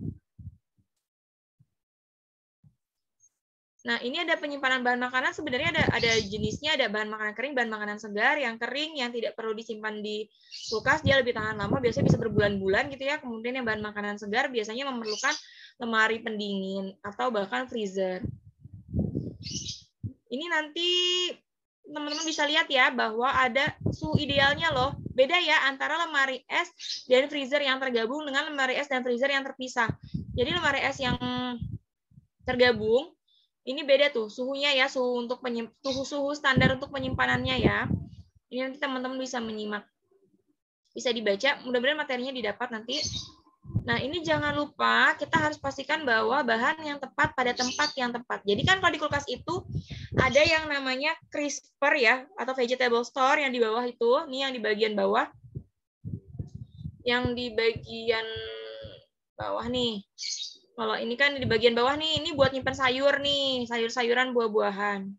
Speaker 1: Nah, ini ada penyimpanan bahan makanan, sebenarnya ada jenisnya, ada bahan makanan kering, bahan makanan segar. Yang kering yang tidak perlu disimpan di kulkas, dia lebih tahan lama, biasanya bisa berbulan-bulan gitu ya. Kemudian yang bahan makanan segar biasanya memerlukan lemari pendingin atau bahkan freezer. Ini nanti teman-teman bisa lihat ya bahwa ada suhu idealnya loh. Beda ya antara lemari es dan freezer yang tergabung dengan lemari es dan freezer yang terpisah. Jadi lemari es yang tergabung ini beda tuh suhunya ya, suhu untuk suhu standar untuk penyimpanannya ya. Ini nanti teman-teman bisa menyimak. Bisa dibaca, mudah-mudahan materinya didapat nanti. Nah, ini jangan lupa kita harus pastikan bahwa bahan yang tepat pada tempat yang tepat. Jadi kan kalau di kulkas itu ada yang namanya crisper ya, atau vegetable store yang di bawah itu, nih yang di bagian bawah. Yang di bagian bawah nih. Kalau ini kan di bagian bawah nih, ini buat nyimpan sayur nih, sayur-sayuran, buah-buahan.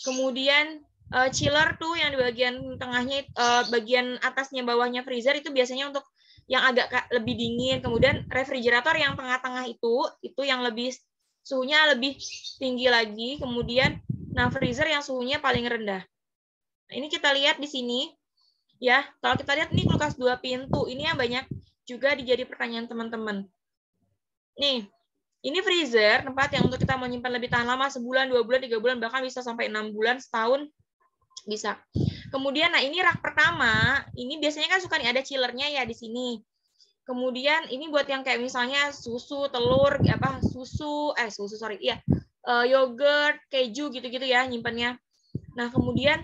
Speaker 1: Kemudian chiller tuh yang di bagian tengahnya, bagian atasnya bawahnya freezer itu biasanya untuk yang agak lebih dingin. Kemudian refrigerator yang tengah-tengah itu yang lebih suhunya lebih tinggi lagi. Kemudian nah freezer yang suhunya paling rendah. Nah, ini kita lihat di sini ya. Kalau kita lihat ini kulkas 2 pintu, ini yang banyak juga dijadi pertanyaan teman-teman. Nih, ini freezer, tempat yang untuk kita menyimpan lebih tahan lama, sebulan, 2 bulan, 3 bulan, bahkan bisa sampai 6 bulan, setahun, bisa. Kemudian, nah ini rak pertama, ini biasanya kan suka nih ada chillernya ya di sini. Kemudian ini buat yang kayak misalnya susu, telur, yogurt, keju gitu-gitu ya nyimpannya. Nah kemudian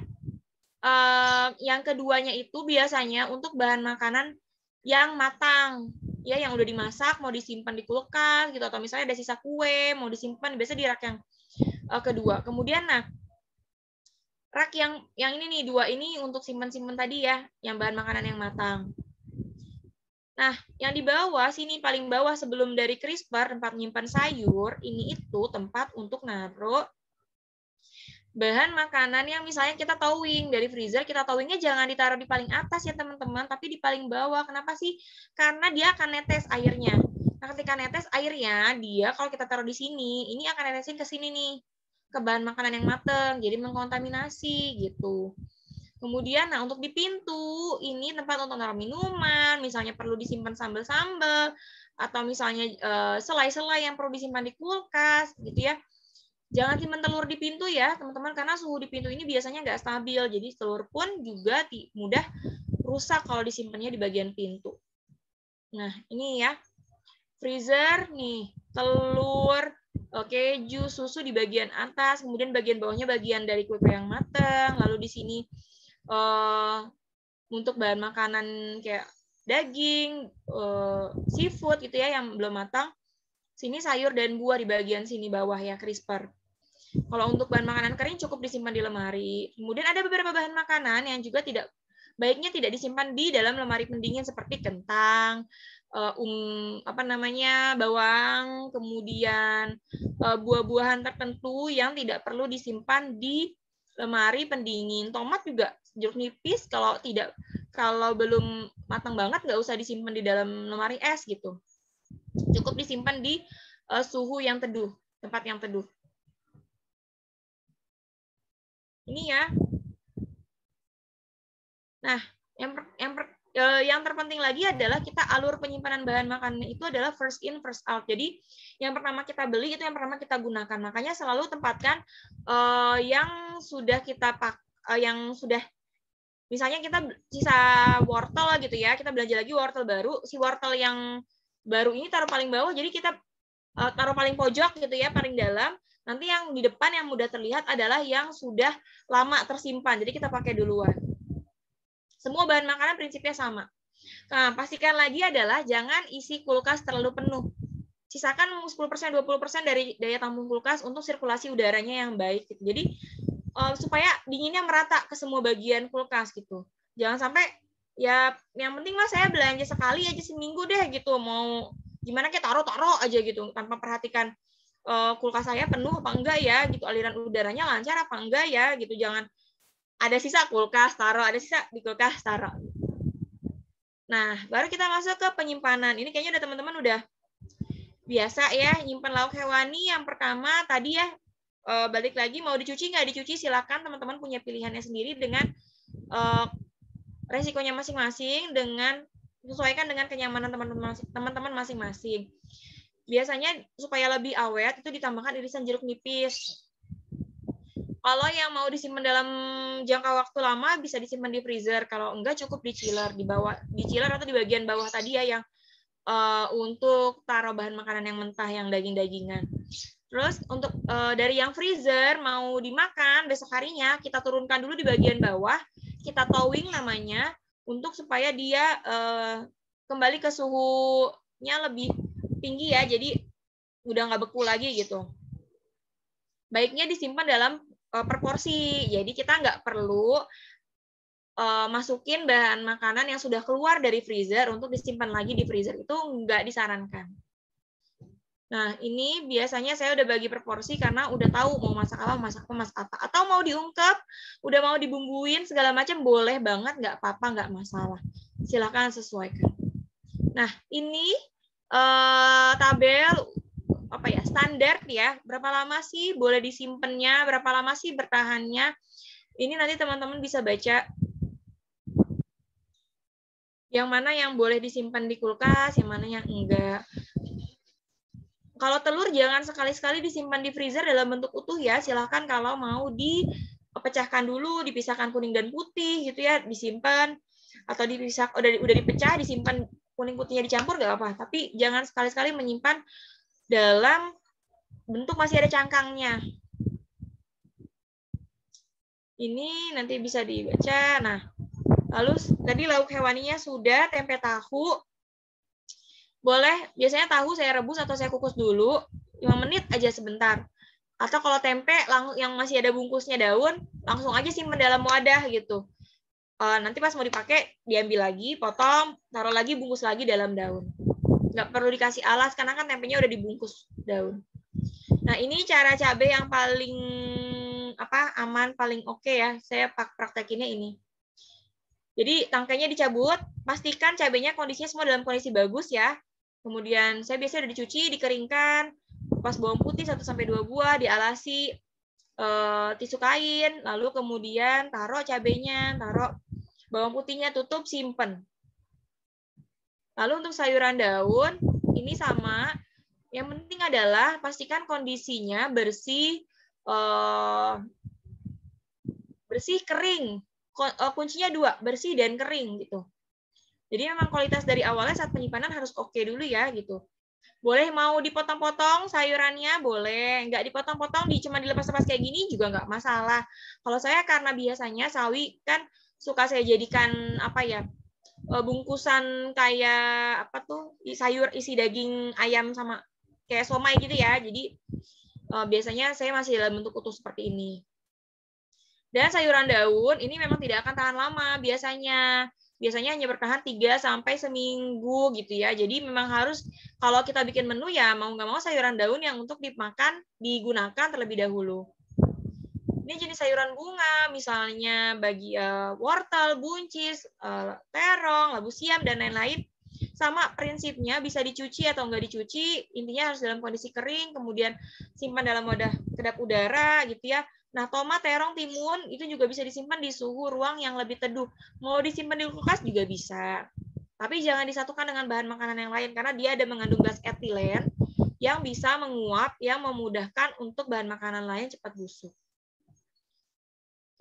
Speaker 1: yang keduanya itu biasanya untuk bahan makanan yang matang, ya yang udah dimasak mau disimpan di kulkas gitu, atau misalnya ada sisa kue mau disimpan, biasa di rak yang kedua. Kemudian nah rak yang ini nih 2 ini untuk simpan-simpan tadi ya, yang bahan makanan yang matang. Nah, yang di bawah sini paling bawah sebelum dari crisper, tempat menyimpan sayur, ini itu tempat untuk naruh bahan makanan yang misalnya kita towing dari freezer, kita towingnya jangan ditaruh di paling atas ya teman-teman, tapi di paling bawah. Kenapa sih? Karena dia akan netes airnya. Nah, ketika netes airnya, dia kalau kita taruh di sini, ini akan netesin ke sini nih, ke bahan makanan yang matang, jadi mengkontaminasi gitu. Kemudian, nah untuk di pintu, ini tempat untuk naruh minuman, misalnya perlu disimpan sambal-sambal, atau misalnya selai-selai yang perlu disimpan di kulkas, gitu ya. Jangan simpan telur di pintu ya, teman-teman, karena suhu di pintu ini biasanya nggak stabil. Jadi telur pun juga mudah rusak kalau disimpannya di bagian pintu. Nah, ini ya. Freezer nih, telur, keju, susu di bagian atas, kemudian bagian bawahnya bagian dari kue yang matang, lalu di sini untuk bahan makanan kayak daging, seafood gitu ya yang belum matang. Sini sayur dan buah di bagian sini bawah ya, crisper. Kalau untuk bahan makanan kering cukup disimpan di lemari. Kemudian ada beberapa bahan makanan yang juga baiknya tidak disimpan di dalam lemari pendingin seperti kentang, bawang, kemudian buah-buahan tertentu yang tidak perlu disimpan di lemari pendingin. Tomat juga jeruk nipis kalau belum matang banget nggak usah disimpan di dalam lemari es gitu. Cukup disimpan di suhu yang teduh, tempat yang teduh. Ini ya. Nah, yang terpenting lagi adalah kita alur penyimpanan bahan makanan itu adalah first in first out. Jadi yang pertama kita beli itu yang pertama kita gunakan. Makanya selalu tempatkan yang sudah kita misalnya kita sisa wortel gitu ya, kita belanja lagi wortel baru, si wortel yang baru ini taruh paling bawah, jadi kita taruh paling pojok gitu ya, paling dalam. Nanti yang di depan yang mudah terlihat adalah yang sudah lama tersimpan. Jadi kita pakai duluan. Semua bahan makanan prinsipnya sama. Nah, pastikan lagi adalah jangan isi kulkas terlalu penuh. Sisakan 10%, 20% dari daya tampung kulkas untuk sirkulasi udaranya yang baik. Gitu. Jadi supaya dinginnya merata ke semua bagian kulkas gitu. Jangan sampai ya yang penting mah saya belanja sekali aja seminggu deh gitu. Mau gimana kayak taruh aja gitu tanpa perhatikan kulkas saya penuh apa enggak ya gitu, aliran udaranya lancar apa enggak ya gitu. Jangan ada sisa kulkas taruh, ada sisa di kulkas taruh. Nah, baru kita masuk ke penyimpanan. Ini kayaknya udah teman-teman udah biasa ya nyimpan lauk hewani. Yang pertama tadi ya, balik lagi mau dicuci nggak dicuci silakan, teman-teman punya pilihannya sendiri dengan resikonya masing-masing, dengan sesuaikan dengan kenyamanan teman-teman masing-masing. Biasanya supaya lebih awet itu ditambahkan irisan jeruk nipis. Kalau yang mau disimpan dalam jangka waktu lama bisa disimpan di freezer. Kalau enggak cukup di chiller, di chiller atau di bagian bawah tadi ya yang untuk taruh bahan makanan yang mentah, yang daging-dagingan. Terus untuk dari yang freezer mau dimakan besok harinya kita turunkan dulu di bagian bawah, kita thawing namanya, untuk supaya dia kembali ke suhunya lebih tinggi ya, jadi udah nggak beku lagi gitu. Baiknya disimpan dalam per porsi, jadi kita nggak perlu masukin bahan makanan yang sudah keluar dari freezer untuk disimpan lagi di freezer, itu nggak disarankan. Nah, ini biasanya saya udah bagi per porsi karena udah tahu mau masak apa, masak apa. Atau mau diungkep, udah mau dibumbuin segala macam, boleh banget, nggak apa-apa, nggak masalah. Silakan sesuaikan. Nah, ini tabel apa ya, standar ya. Berapa lama sih boleh disimpannya, berapa lama sih bertahannya. Ini nanti teman-teman bisa baca yang mana yang boleh disimpan di kulkas, yang mana yang enggak. Kalau telur jangan sekali-sekali disimpan di freezer dalam bentuk utuh ya. Silahkan kalau mau dipecahkan dulu, dipisahkan kuning dan putih gitu ya, disimpan, atau dipisah udah dipecah, disimpan kuning putihnya dicampur nggak apa. Tapi jangan sekali-sekali menyimpan dalam bentuk masih ada cangkangnya. Ini nanti bisa dibaca. Nah, lalu tadi lauk hewaninya sudah, tempe tahu. Boleh, biasanya tahu saya rebus atau saya kukus dulu, 5 menit aja sebentar. Atau kalau tempe yang masih ada bungkusnya daun, langsung aja simpan dalam wadah gitu. Nanti pas mau dipakai, diambil lagi, potong, taruh lagi, bungkus lagi dalam daun. Nggak perlu dikasih alas, karena kan tempenya udah dibungkus daun. Nah, ini cara cabai yang paling aman, paling oke ya. Saya praktekinnya ini. Jadi tangkainya dicabut, pastikan cabainya kondisinya semua dalam kondisi bagus ya. Kemudian saya biasanya udah dicuci, dikeringkan, pas bawang putih 1-2 buah, dialasi tisu kain, lalu kemudian taruh cabainya, taruh bawang putihnya, tutup, simpen. Lalu untuk sayuran daun, ini sama. Yang penting adalah pastikan kondisinya bersih, bersih, kering. Kuncinya 2, bersih dan kering gitu. Jadi memang kualitas dari awalnya saat penyimpanan harus oke dulu ya gitu. Boleh mau dipotong-potong sayurannya, boleh. Nggak dipotong-potong, cuma dilepas-lepas kayak gini juga nggak masalah. Kalau saya karena biasanya sawi kan suka saya jadikan bungkusan kayak sayur isi daging ayam sama kayak somai gitu ya. Jadi biasanya saya masih dalam bentuk utuh seperti ini. Dan sayuran daun ini memang tidak akan tahan lama biasanya. Biasanya hanya bertahan 3 sampai seminggu gitu ya. Jadi memang harus, kalau kita bikin menu ya mau nggak mau sayuran daun yang untuk dimakan digunakan terlebih dahulu. Ini jenis sayuran bunga, misalnya bagi wortel, buncis, terong, labu siam, dan lain-lain. Sama prinsipnya, bisa dicuci atau nggak dicuci, intinya harus dalam kondisi kering, kemudian simpan dalam wadah kedap udara gitu ya. Nah, tomat, terong, timun itu juga bisa disimpan di suhu ruang yang lebih teduh. Mau disimpan di kulkas juga bisa. Tapi jangan disatukan dengan bahan makanan yang lain karena dia ada mengandung gas etilen yang bisa menguap, yang memudahkan untuk bahan makanan lain cepat busuk.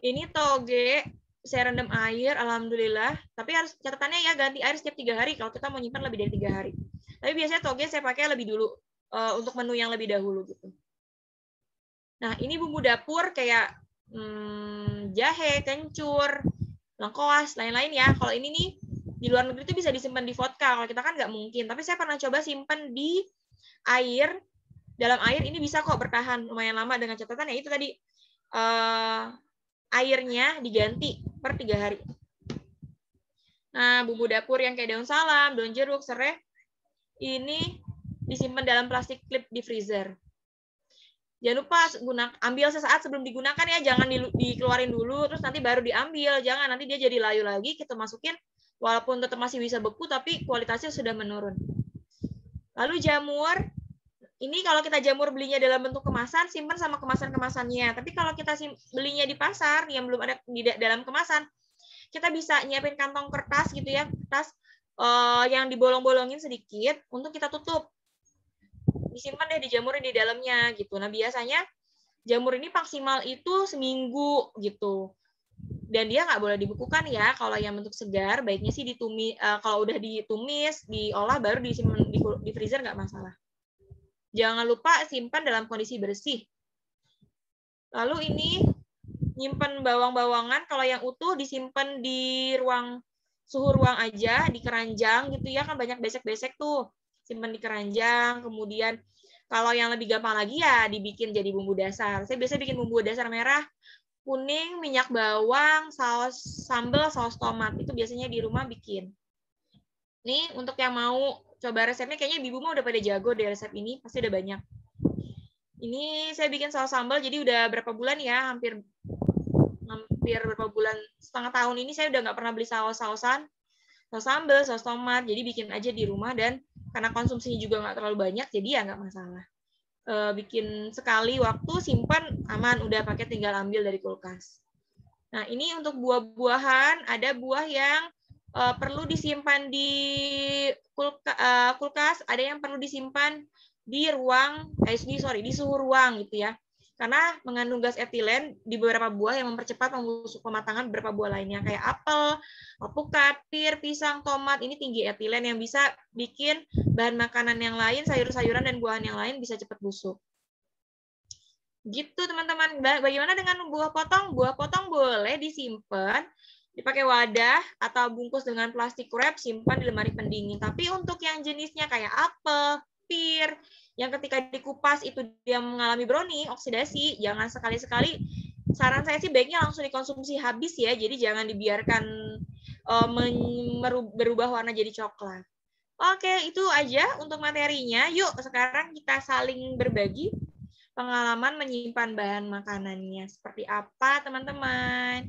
Speaker 1: Ini toge, saya rendam air, alhamdulillah. Tapi harus catatannya ya ganti air setiap 3 hari kalau kita mau nyimpan lebih dari 3 hari. Tapi biasanya toge saya pakai lebih dulu untuk menu yang lebih dahulu gitu. Nah, ini bumbu dapur kayak jahe, kencur, lengkoas, lain-lain ya. Kalau ini nih di luar negeri itu bisa disimpan di vodka. Kalau kita kan nggak mungkin. Tapi saya pernah coba simpan di air. Dalam air ini bisa kok bertahan lumayan lama dengan catatan ya itu tadi airnya diganti per 3 hari. Nah, bumbu dapur yang kayak daun salam, daun jeruk, serai, ini disimpan dalam plastik klip di freezer. Jangan lupa ambil sesaat sebelum digunakan ya, jangan dikeluarin dulu, terus nanti baru diambil. Jangan, nanti dia jadi layu lagi, kita masukin, walaupun tetap masih bisa beku, tapi kualitasnya sudah menurun. Lalu jamur, ini kalau kita jamur belinya dalam bentuk kemasan, simpan sama kemasan-kemasannya. Tapi kalau kita belinya di pasar, yang belum ada di dalam kemasan, kita bisa nyiapin kantong kertas gitu ya, kertas yang dibolong-bolongin sedikit untuk kita tutup. Disimpan deh, dijamurin di dalamnya gitu. Nah, biasanya jamur ini maksimal itu seminggu gitu. Dan dia nggak boleh dibekukan ya. Kalau yang bentuk segar, baiknya sih ditumis. Kalau udah ditumis, diolah baru disimpan di freezer nggak masalah. Jangan lupa simpan dalam kondisi bersih. Lalu ini nyimpen bawang-bawangan, kalau yang utuh disimpan di suhu ruang aja, di keranjang gitu ya, kan banyak besek-besek tuh. Simpan di keranjang, kemudian kalau yang lebih gampang lagi ya dibikin jadi bumbu dasar. Saya biasa bikin bumbu dasar merah, kuning, minyak bawang, saus sambal, saus tomat. Itu biasanya di rumah bikin. Nih, untuk yang mau coba resepnya, kayaknya ibu mah udah pada jago deh resep ini, pasti udah banyak. Ini saya bikin saus sambal, jadi udah berapa bulan ya, hampir berapa bulan, setengah tahun ini saya udah nggak pernah beli saus-sausan, saus sambal, saus tomat, jadi bikin aja di rumah, dan karena konsumsinya juga nggak terlalu banyak, jadi ya nggak masalah. Bikin sekali waktu, simpan, aman, udah pakai tinggal ambil dari kulkas. Nah, ini untuk buah-buahan, ada buah yang perlu disimpan di kulkas, ada yang perlu disimpan di di suhu ruang gitu ya. Karena mengandung gas etilen di beberapa buah yang mempercepat pematangan beberapa buah lainnya kayak apel, alpukat, pir, pisang, tomat. Ini tinggi etilen yang bisa bikin bahan makanan yang lain, sayur-sayuran dan buahan yang lain bisa cepat busuk. Gitu teman-teman. Bagaimana dengan buah potong? Buah potong boleh disimpan, dipakai wadah atau bungkus dengan plastik wrap, simpan di lemari pendingin. Tapi untuk yang jenisnya kayak apel, pir, yang ketika dikupas itu dia mengalami browning, oksidasi, jangan sekali-sekali. Saran saya sih baiknya langsung dikonsumsi habis ya, jadi jangan dibiarkan berubah warna jadi coklat. Oke, itu aja untuk materinya. Yuk, sekarang kita saling berbagi pengalaman menyimpan bahan makanannya. Seperti apa, teman-teman?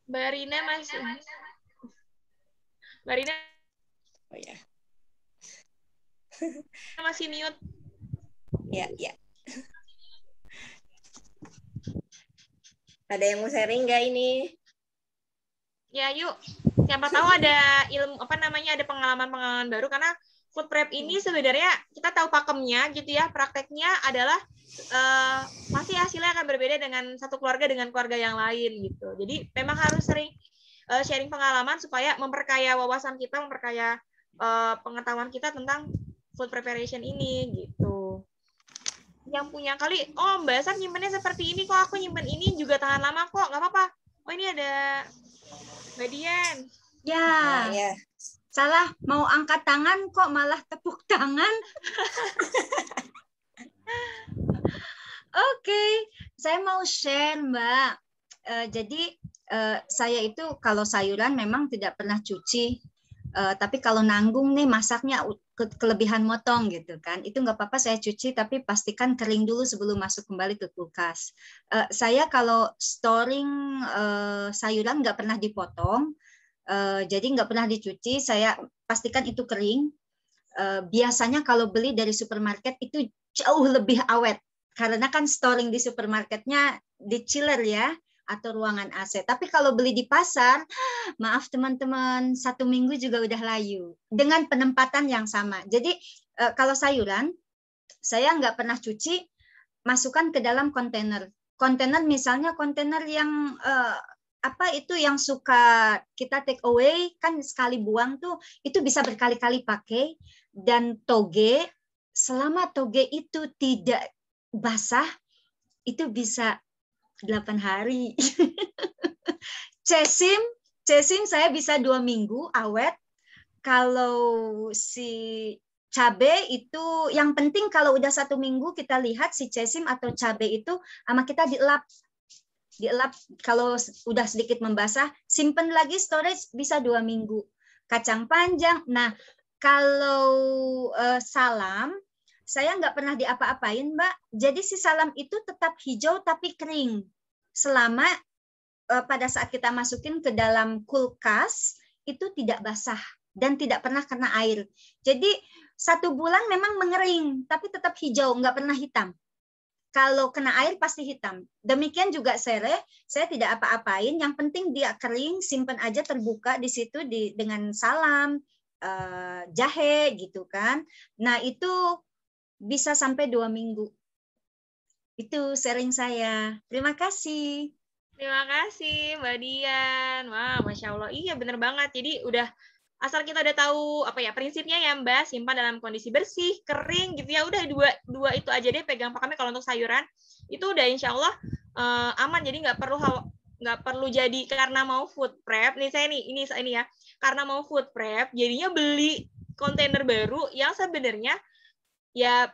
Speaker 1: Mbak Rina masih. Mbak Rina.
Speaker 2: Oh ya.
Speaker 1: Masih mute.
Speaker 2: Ya, ya. Ada yang mau sharing nggak ini?
Speaker 1: Ya, yuk. Siapa tahu ada ilmu ada pengalaman-pengalaman baru, karena food prep ini sebenarnya kita tahu pakemnya gitu ya. Prakteknya adalah pasti hasilnya akan berbeda dengan satu keluarga dengan keluarga yang lain gitu. Jadi memang harus sering sharing pengalaman supaya memperkaya wawasan kita, memperkaya pengetahuan kita tentang food preparation ini gitu. Yang punya kali, oh Mbak San nyimpennya seperti ini kok, aku nyimpen ini juga tahan lama kok, nggak apa-apa. Oh ini ada Mbak Dian.
Speaker 5: Ya,
Speaker 2: ya.
Speaker 5: Salah mau angkat tangan kok malah tepuk tangan. Oke, saya mau share Mbak. Jadi saya itu kalau sayuran memang tidak pernah cuci, tapi kalau nanggung nih masaknya kelebihan motong gitu kan, itu nggak apa-apa saya cuci, tapi pastikan kering dulu sebelum masuk kembali ke kulkas. Saya kalau storing sayuran nggak pernah dipotong, Jadi nggak pernah dicuci, saya pastikan itu kering. Biasanya kalau beli dari supermarket itu jauh lebih awet karena kan storing di supermarketnya di chiller ya atau ruangan AC. Tapi kalau beli di pasar, maaf teman-teman, 1 minggu juga udah layu dengan penempatan yang sama. Jadi kalau sayuran saya nggak pernah cuci, masukkan ke dalam kontainer. Kontainer misalnya kontainer yang apa itu yang suka kita take away kan sekali buang tuh itu bisa berkali-kali pakai. Dan toge, selama toge itu tidak basah, itu bisa 8 hari. Cesim saya bisa 2 minggu awet. Kalau si cabai itu, yang penting kalau udah 1 minggu kita lihat si cesim atau cabai itu sama kita dielap. Kalau udah sedikit membasah, simpen lagi storage bisa 2 minggu. Kacang panjang, nah kalau salam, saya nggak pernah diapa-apain, Mbak. Jadi si salam itu tetap hijau tapi kering. Selama pada saat kita masukin ke dalam kulkas, itu tidak basah dan tidak pernah kena air. Jadi 1 bulan memang mengering, tapi tetap hijau, nggak pernah hitam. Kalau kena air pasti hitam. Demikian juga sereh, saya tidak apa-apain. Yang penting dia kering, simpan aja terbuka di situ dengan salam, jahe gitu kan. Nah itu bisa sampai 2 minggu. Itu sharing saya. Terima kasih.
Speaker 1: Terima kasih Mbak Dian. Wah, Masya Allah. Iya bener banget. Jadi udah asal kita udah tahu apa ya prinsipnya ya Mbak, simpan dalam kondisi bersih, kering gitu ya. Udah dua itu aja deh pegang pakamnya. Kalau untuk sayuran itu udah insya Allah aman. Jadi nggak perlu jadi karena mau food prep. Nih saya ini ya. Karena mau food prep, jadinya beli kontainer baru yang sebenarnya ya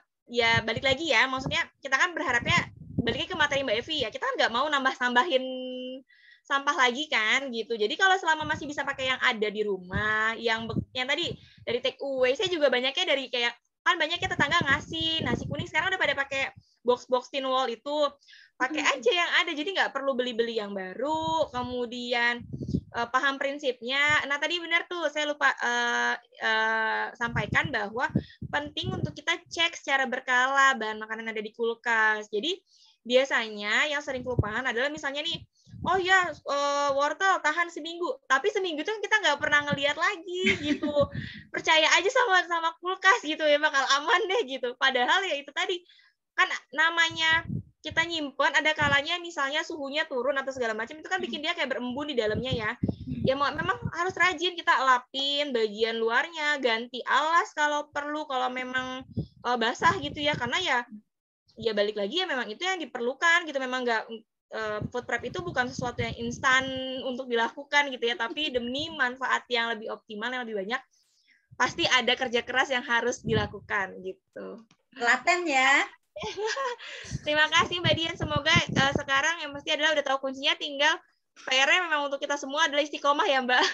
Speaker 1: balik lagi ya. Maksudnya kita kan berharapnya balik ke materi Mbak Evi ya. Kita kan nggak mau nambah-nambahin sampah lagi kan gitu. Jadi kalau selama masih bisa pakai yang ada di rumah, yang tadi dari take away, saya juga banyaknya dari kayak kan banyaknya tetangga ngasih nasi kuning sekarang udah pada pakai box tin wall itu, pakai aja yang ada. Jadi nggak perlu beli-beli yang baru. Kemudian paham prinsipnya. Nah tadi benar tuh saya lupa sampaikan bahwa penting untuk kita cek secara berkala bahan makanan yang ada di kulkas. Jadi biasanya yang sering kelupaan adalah misalnya nih, oh ya wortel tahan seminggu, tapi seminggu itu kita nggak pernah ngelihat lagi gitu. Percaya aja sama kulkas gitu ya bakal aman deh gitu. Padahal ya itu tadi kan namanya kita nyimpen ada kalanya misalnya suhunya turun atau segala macam itu kan bikin dia kayak berembun di dalamnya ya. Ya memang harus rajin kita lapin bagian luarnya, ganti alas kalau perlu kalau memang basah gitu ya karena ya balik lagi ya memang itu yang diperlukan gitu. Memang nggak food prep itu bukan sesuatu yang instan untuk dilakukan gitu ya, tapi demi manfaat yang lebih optimal yang lebih banyak pasti ada kerja keras yang harus dilakukan gitu.
Speaker 5: Telaten ya.
Speaker 1: Terima kasih Mbak Dian, semoga sekarang yang pasti adalah udah tahu kuncinya, tinggal PR-nya memang untuk kita semua adalah istiqomah ya Mbak.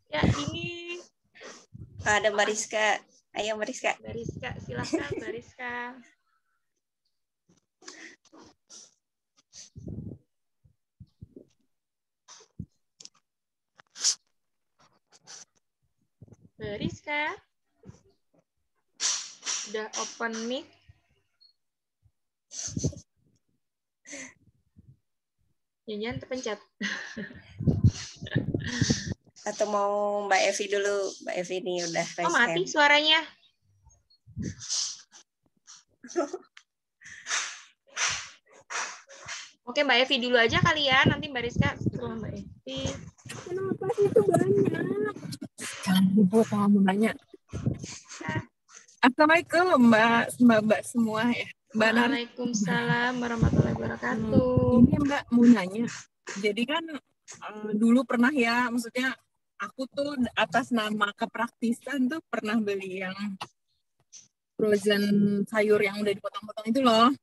Speaker 1: Ya ini
Speaker 2: ada Mbak Rizka. Ayo Mbak Rizka.
Speaker 1: Mbak Rizka, silakan Mbak Rizka. Mbak Rizka. Udah open mic. Jangan terpencet.
Speaker 2: Atau mau Mbak Evi dulu? Mbak Evi ini udah raise
Speaker 1: mati
Speaker 2: hand.
Speaker 1: suaranya. Oke, Mbak Evi dulu aja kali ya. Nanti Mbak Rizka setelah Mbak Evi.
Speaker 3: Kenapa sih itu banyak? Jangan ribut sama banyak. Assalamualaikum Mbak semua ya. Mbak Nari.
Speaker 1: Waalaikumsalam warahmatullahi wabarakatuh.
Speaker 3: Ini Mbak mau nanya. Jadi kan dulu pernah ya, maksudnya aku tuh atas nama kepraktisan tuh pernah beli yang frozen sayur yang udah dipotong-potong itu loh.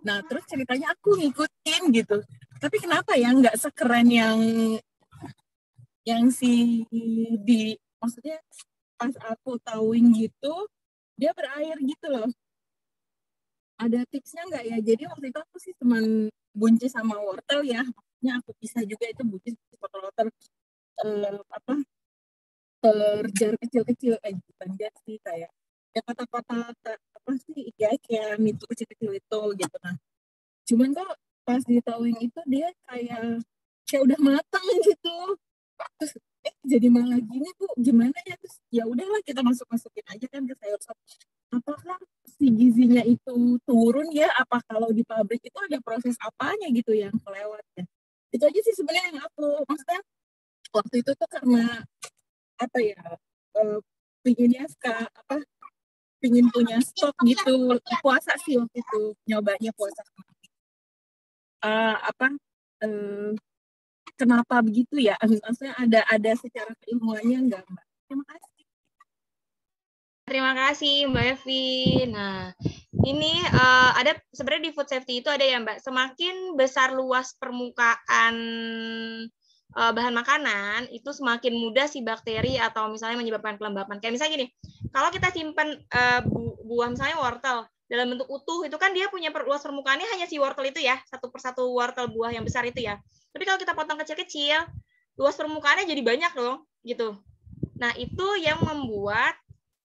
Speaker 3: Nah terus ceritanya aku ngikutin gitu. Tapi kenapa ya nggak sekeren yang maksudnya pas aku tauin gitu dia berair gitu loh. Ada tipsnya nggak ya? Jadi waktu itu aku sih cuman buncis sama wortel ya. buncisnya aku pisah juga, itu buncis loter terjar kecil-kecil kayak gitu kan, dia sih kayak ya kata-kata apa sih ya kayak itu kecil-kecil itu gitu. Nah cuman kok pas ditauin itu dia kayak udah matang gitu, terus jadi malah gini Bu, gimana ya, terus ya udahlah kita masukin aja kan ke sayur sop. Apakah si gizinya itu turun ya, apa kalau di pabrik itu ada proses apanya gitu yang kelewat ya. Itu aja sih sebenarnya yang aku maksudnya waktu itu tuh karena apa ya, pinginnya pingin punya stok gitu, puasa sih waktu itu nyobanya puasa. Kenapa begitu ya? Maksudnya ada secara keilmuannya enggak, Mbak? Terima kasih.
Speaker 1: Terima kasih Mbak Evi. Nah, ini ada sebenarnya di food safety itu ada ya Mbak, semakin besar luas permukaan bahan makanan, itu semakin mudah si bakteri atau misalnya menyebabkan kelembapan. Kayak misalnya gini, kalau kita simpan buah misalnya wortel dalam bentuk utuh, itu kan dia punya luas permukaannya hanya si wortel itu ya, satu persatu wortel buah yang besar itu ya. Tapi kalau kita potong kecil-kecil, luas permukaannya jadi banyak dong, gitu. Nah, itu yang membuat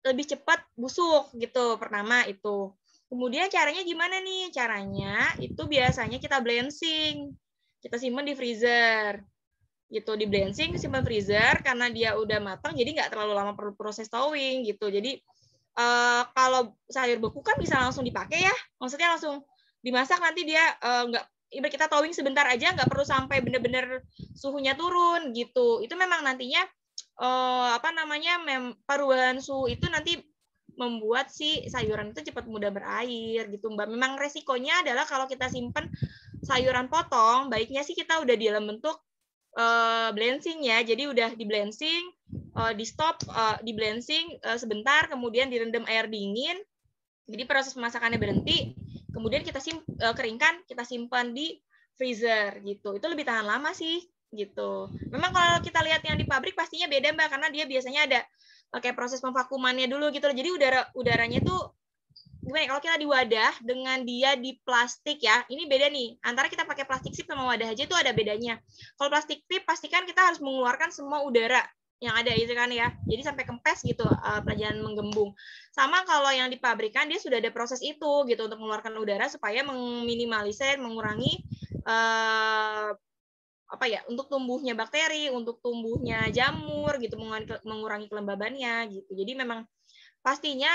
Speaker 1: lebih cepat busuk gitu. Pertama itu. Kemudian caranya gimana nih? Caranya itu biasanya kita blensing. Kita simpan di freezer. Gitu, di blensing, simpan freezer karena dia udah matang jadi nggak terlalu lama perlu proses thawing gitu. Jadi kalau sayur beku kan bisa langsung dipakai ya. Maksudnya langsung dimasak, nanti dia nggak kita thawing sebentar aja, nggak perlu sampai benar-benar suhunya turun gitu. Itu memang nantinya perubahan suhu itu nanti membuat si sayuran itu cepat mudah berair gitu Mbak. Memang resikonya adalah kalau kita simpan sayuran potong, baiknya sih kita udah di dalam bentuk blensing ya. Jadi udah di blensing, di stop, di blensing sebentar, kemudian direndam air dingin. Jadi proses pemasakannya berhenti, kemudian kita keringkan, kita simpan di freezer gitu. Itu lebih tahan lama sih gitu. Memang kalau kita lihat yang di pabrik pastinya beda Mbak, karena dia biasanya ada kayak proses pemvakumannya dulu gitu. Jadi udaranya tuh gimana ya, kalau kita di wadah dengan dia di plastik ya, ini beda nih. Antara kita pakai plastik sip sama wadah aja tuh ada bedanya. Kalau plastik sip pastikan kita harus mengeluarkan semua udara yang ada itu kan ya. Jadi sampai kempes gitu pelajaran menggembung. Sama kalau yang di pabrikan dia sudah ada proses itu gitu untuk mengeluarkan udara supaya meminimalisir, mengurangi untuk tumbuhnya bakteri, untuk tumbuhnya jamur gitu, mengurangi kelembabannya gitu. Jadi memang pastinya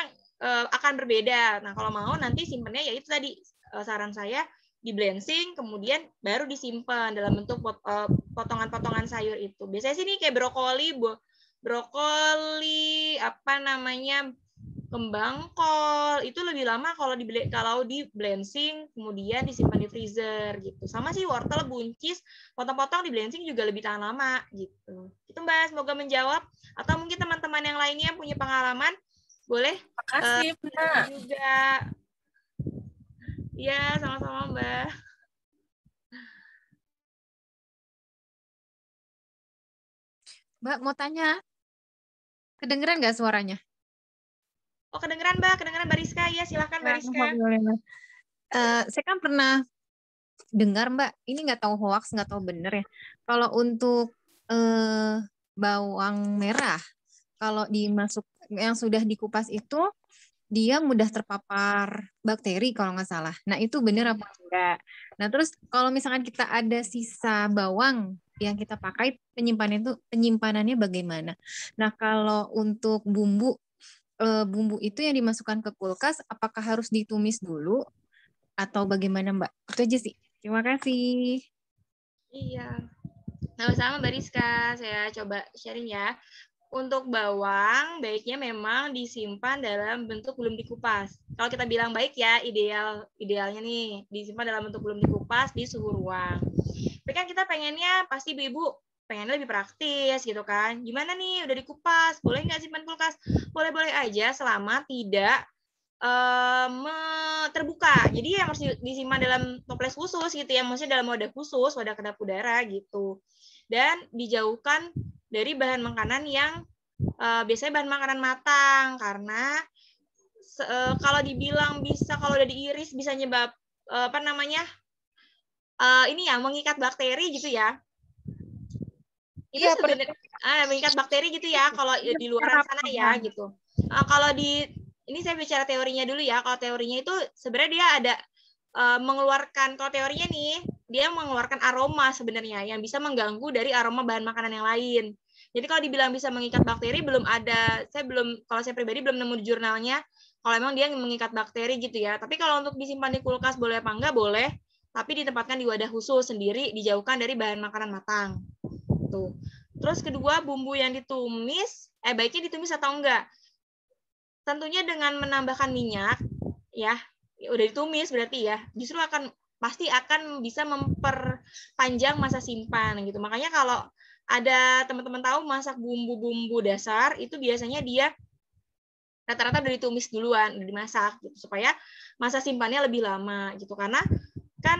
Speaker 1: akan berbeda. Nah, kalau mau nanti simpannya ya itu tadi saran saya di blensing, kemudian baru disimpan dalam bentuk potongan-potongan sayur itu. Biasanya sih nih kayak brokoli, kembang kol itu lebih lama kalau di blensing kemudian disimpan di freezer gitu. Sama sih wortel, buncis, potong-potong di blensing juga lebih tahan lama gitu. Itu Mbak, semoga menjawab. Atau mungkin teman-teman yang lainnya yang punya pengalaman boleh
Speaker 3: Makasih, Mbak.
Speaker 1: juga. Iya, sama-sama Mbak.
Speaker 6: Mbak mau tanya, kedengeran nggak suaranya?
Speaker 1: Oh, kedengeran Mbak, kedengeran Mbak Rizka. Ya, silakan Mbak Rizka.
Speaker 6: Saya kan pernah dengar Mbak, ini nggak tahu hoax, nggak tahu bener ya. Kalau untuk bawang merah, kalau dimasuk yang sudah dikupas itu dia mudah terpapar bakteri kalau nggak salah. Nah itu benar apa enggak? Nah terus kalau misalkan kita ada sisa bawang yang kita pakai, penyimpanannya bagaimana? Nah kalau untuk bumbu itu yang dimasukkan ke kulkas, apakah harus ditumis dulu atau bagaimana Mbak? Itu aja sih. Terima kasih.
Speaker 1: Iya. Sama-sama Mbak Rizka, saya coba sharing ya. Untuk bawang, baiknya memang disimpan dalam bentuk belum dikupas. Kalau kita bilang baik ya, idealnya nih, disimpan dalam bentuk belum dikupas di suhu ruang. Tapi kan kita pengennya, pasti Ibu pengennya lebih praktis gitu kan. Gimana nih, udah dikupas, boleh nggak simpan kulkas? Boleh-boleh aja selama tidak terbuka. Jadi yang harus disimpan dalam toples khusus gitu ya, maksudnya dalam wadah khusus, wadah kedap udara gitu. Dan dijauhkan dari bahan makanan yang biasanya bahan makanan matang, karena kalau dibilang bisa kalau udah diiris bisa nyebab ini ya mengikat bakteri gitu ya. Itu
Speaker 6: Iya,
Speaker 1: sebenarnya mengikat bakteri gitu ya kalau di luar sana ya gitu. Kalau di ini saya bicara teorinya dulu ya. Kalau teorinya itu sebenarnya dia ada mengeluarkan, kalau teorinya nih dia mengeluarkan aroma sebenarnya yang bisa mengganggu dari aroma bahan makanan yang lain. Jadi kalau dibilang bisa mengikat bakteri belum ada, kalau saya pribadi belum nemu di jurnalnya kalau emang dia mengikat bakteri gitu ya. Tapi kalau untuk disimpan di kulkas boleh apa enggak? Boleh, tapi ditempatkan di wadah khusus sendiri, dijauhkan dari bahan makanan matang. Tuh. Terus kedua, bumbu yang ditumis, baiknya ditumis atau enggak? Tentunya dengan menambahkan minyak, ya, udah ditumis berarti ya, justru pasti akan bisa memperpanjang masa simpan gitu. Makanya kalau ada teman-teman tahu masak bumbu-bumbu dasar, itu biasanya dia rata-rata udah ditumis duluan, udah dimasak gitu supaya masa simpannya lebih lama gitu. Karena kan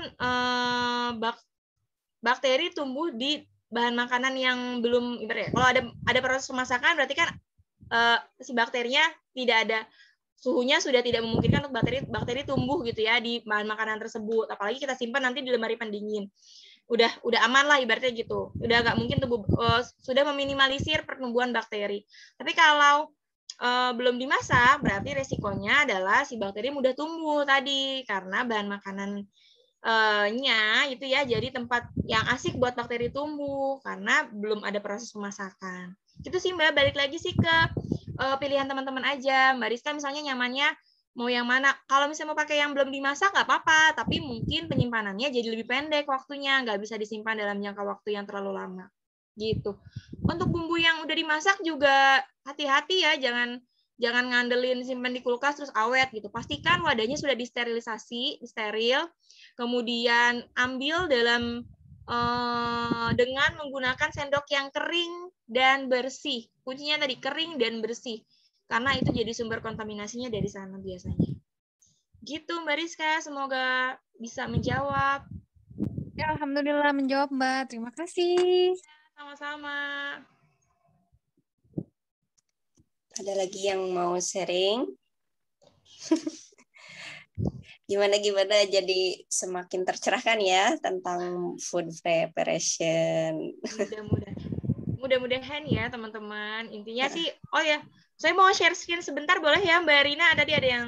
Speaker 1: bakteri tumbuh di bahan makanan yang belum ibaratnya kalau ada proses pemasakan berarti kan si bakterinya tidak ada suhunya sudah tidak memungkinkan untuk bakteri tumbuh gitu ya di bahan makanan tersebut, apalagi kita simpan nanti di lemari pendingin. Udah aman lah ibaratnya gitu, udah nggak mungkin sudah meminimalisir pertumbuhan bakteri. Tapi kalau belum dimasak berarti resikonya adalah si bakteri mudah tumbuh tadi karena bahan makanan itu ya jadi tempat yang asik buat bakteri tumbuh karena belum ada proses pemasakan. Itu sih Mbak, balik lagi sih ke pilihan teman-teman aja. Mbak Rizka misalnya nyamannya mau yang mana. Kalau misalnya mau pakai yang belum dimasak nggak apa-apa, tapi mungkin penyimpanannya jadi lebih pendek waktunya, nggak bisa disimpan dalam jangka waktu yang terlalu lama. Gitu. Untuk bumbu yang udah dimasak juga hati-hati ya, jangan ngandelin simpan di kulkas terus awet gitu. Pastikan wadahnya sudah disterilisasi, steril. Kemudian ambil dengan menggunakan sendok yang kering dan bersih. Kuncinya tadi kering dan bersih. Karena itu jadi sumber kontaminasinya dari sana biasanya. Gitu Mbak Rizka, semoga bisa menjawab.
Speaker 6: Ya, alhamdulillah menjawab Mbak. Terima kasih.
Speaker 1: Sama-sama.
Speaker 2: Ada lagi yang mau sharing? Gimana jadi semakin tercerahkan ya tentang food preparation.
Speaker 1: Mudah-mudahan ya teman-teman. Intinya sih, oh ya, saya mau share screen sebentar boleh ya Mbak Rina? Tadi ada yang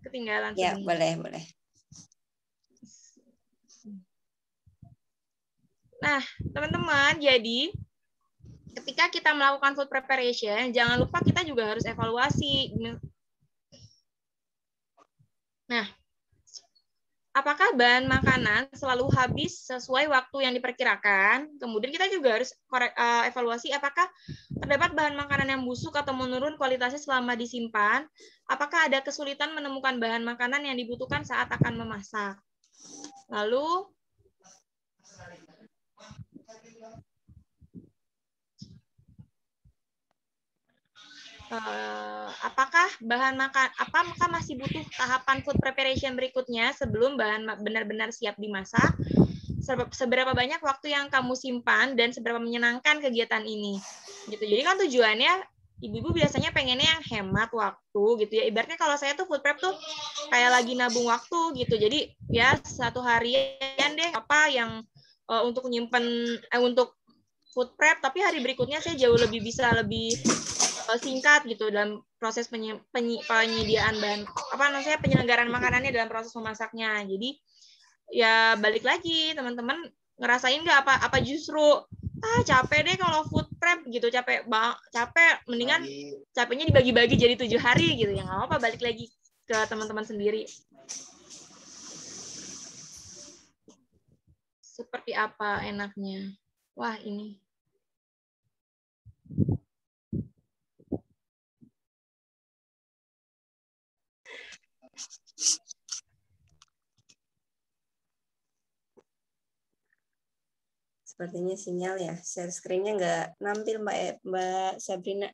Speaker 1: ketinggalan
Speaker 2: Ya,
Speaker 1: sebentar.
Speaker 2: boleh.
Speaker 1: Nah, teman-teman, jadi ketika kita melakukan food preparation, jangan lupa kita juga harus evaluasi. Nah, apakah bahan makanan selalu habis sesuai waktu yang diperkirakan? Kemudian kita juga harus evaluasi apakah terdapat bahan makanan yang busuk atau menurun kualitasnya selama disimpan? Apakah ada kesulitan menemukan bahan makanan yang dibutuhkan saat akan memasak? Lalu, apakah masih butuh tahapan food preparation berikutnya sebelum bahan benar-benar siap dimasak? Seberapa banyak waktu yang kamu simpan dan seberapa menyenangkan kegiatan ini? Gitu. Jadi kan tujuannya ibu-ibu biasanya pengennya yang hemat waktu gitu ya. Ibaratnya kalau saya tuh food prep tuh kayak lagi nabung waktu gitu. Jadi ya satu harian deh apa yang untuk nyimpen untuk food prep, tapi hari berikutnya saya jauh lebih singkat gitu dalam proses penyediaan bahan penyelenggaraan makanannya dalam proses memasaknya. Jadi ya balik lagi teman-teman ngerasain nggak apa justru capek deh kalau food prep gitu, capek mendingan capeknya dibagi-bagi jadi 7 hari gitu ya, nggak apa balik lagi ke teman-teman sendiri seperti apa enaknya. Wah ini
Speaker 2: Sepertinya sinyal ya, share screen-nya nggak nampil Mbak Sabrina.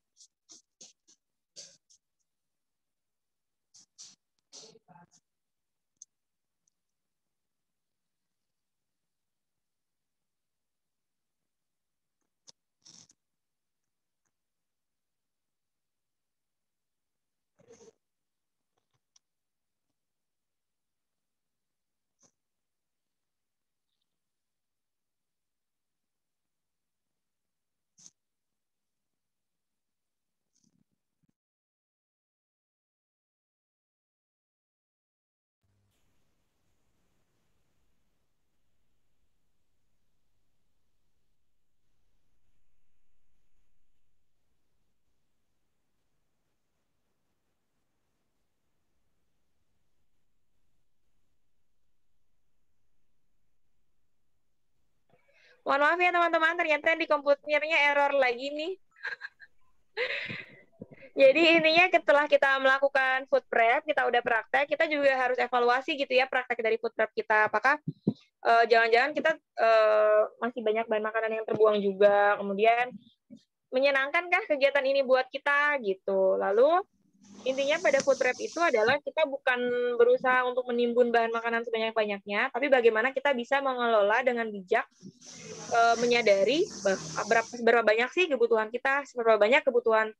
Speaker 1: Mohon maaf ya teman-teman, ternyata di komputernya error lagi nih. Jadi intinya setelah kita melakukan food prep, kita udah praktek, kita juga harus evaluasi gitu ya praktek dari food prep kita. Apakah jangan-jangan kita masih banyak bahan makanan yang terbuang juga, kemudian menyenangkankah kegiatan ini buat kita gitu. Lalu intinya pada food prep itu adalah kita bukan berusaha untuk menimbun bahan makanan sebanyak-banyaknya, tapi bagaimana kita bisa mengelola dengan bijak, menyadari berapa banyak sih kebutuhan kita, seberapa banyak kebutuhan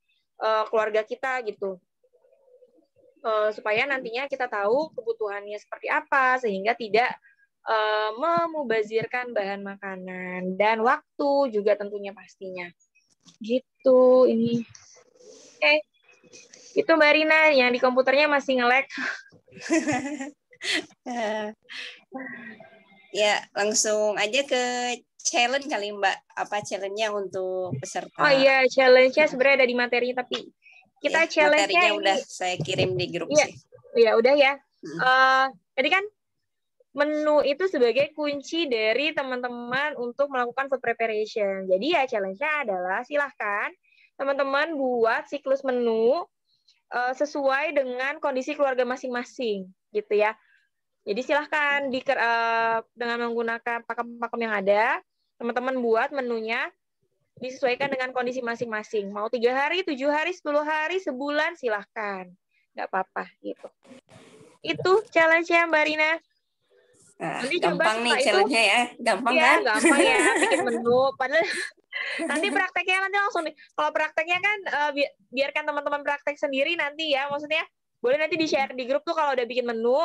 Speaker 1: keluarga kita gitu. Supaya nantinya kita tahu kebutuhannya seperti apa, sehingga tidak memubazirkan bahan makanan dan waktu juga tentunya pastinya. Gitu ini. Oke. Itu Mbak Rina yang di komputernya masih nge-lag.
Speaker 2: Ya, langsung aja ke challenge kali Mbak. Apa challenge-nya untuk peserta?
Speaker 1: Oh iya, challenge-nya sebenarnya ada di materi, tapi kita
Speaker 2: ya,
Speaker 1: challenge-nya
Speaker 2: materinya
Speaker 1: ini.
Speaker 2: udah saya kirim di grup
Speaker 1: sih. Iya, udah ya. Jadi kan menu itu sebagai kunci dari teman-teman untuk melakukan food preparation. Jadi ya challenge-nya adalah silahkan teman-teman buat siklus menu sesuai dengan kondisi keluarga masing-masing, gitu ya. Jadi silahkan dengan menggunakan pakem-pakem yang ada, teman-teman buat menunya disesuaikan dengan kondisi masing-masing. Mau 3 hari, 7 hari, 10 hari, sebulan, silahkan. Nggak apa-apa, gitu. Itu challenge-nya, Mbak Rina.
Speaker 2: Nanti gampang nih challenge-nya ya. Gampang
Speaker 1: ya,
Speaker 2: kan?
Speaker 1: Gampang ya, bikin menu. Padahal nanti prakteknya nanti langsung nih. Kalau prakteknya kan biarkan teman-teman praktek sendiri nanti ya. Maksudnya boleh nanti di-share di grup tuh kalau udah bikin menu,